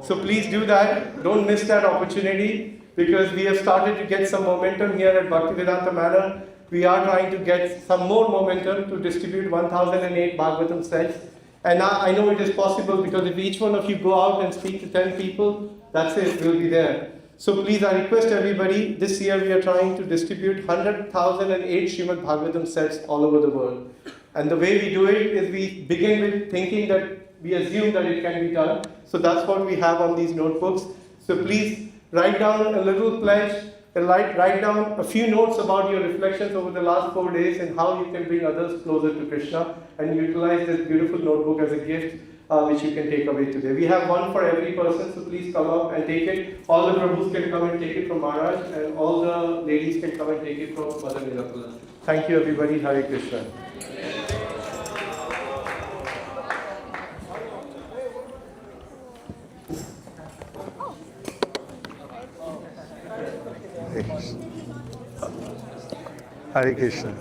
So please do that. Don't miss that opportunity, because we have started to get some momentum here at Bhaktivedanta Manor. We are trying to get some more momentum to distribute 1008 Bhagavatam sets. And I know it is possible, because if each one of you go out and speak to 10 people, that's it, we'll be there. So please, I request everybody, this year we are trying to distribute 100,008 Srimad Bhagavatam sets all over the world. And the way we do it is we begin with thinking that we assume that it can be done. So that's what we have on these notebooks. So please write down a little pledge, write down a few notes about your reflections over the last 4 days and how you can bring others closer to Krishna, and utilize this beautiful notebook as a gift which you can take away today. We have one for every person, so please come up and take it. All the Prabhus can come and take it from Maharaj, and all the ladies can come and take it from Mother Nirapala. Thank you everybody. Hare Krishna. Hare Krishna.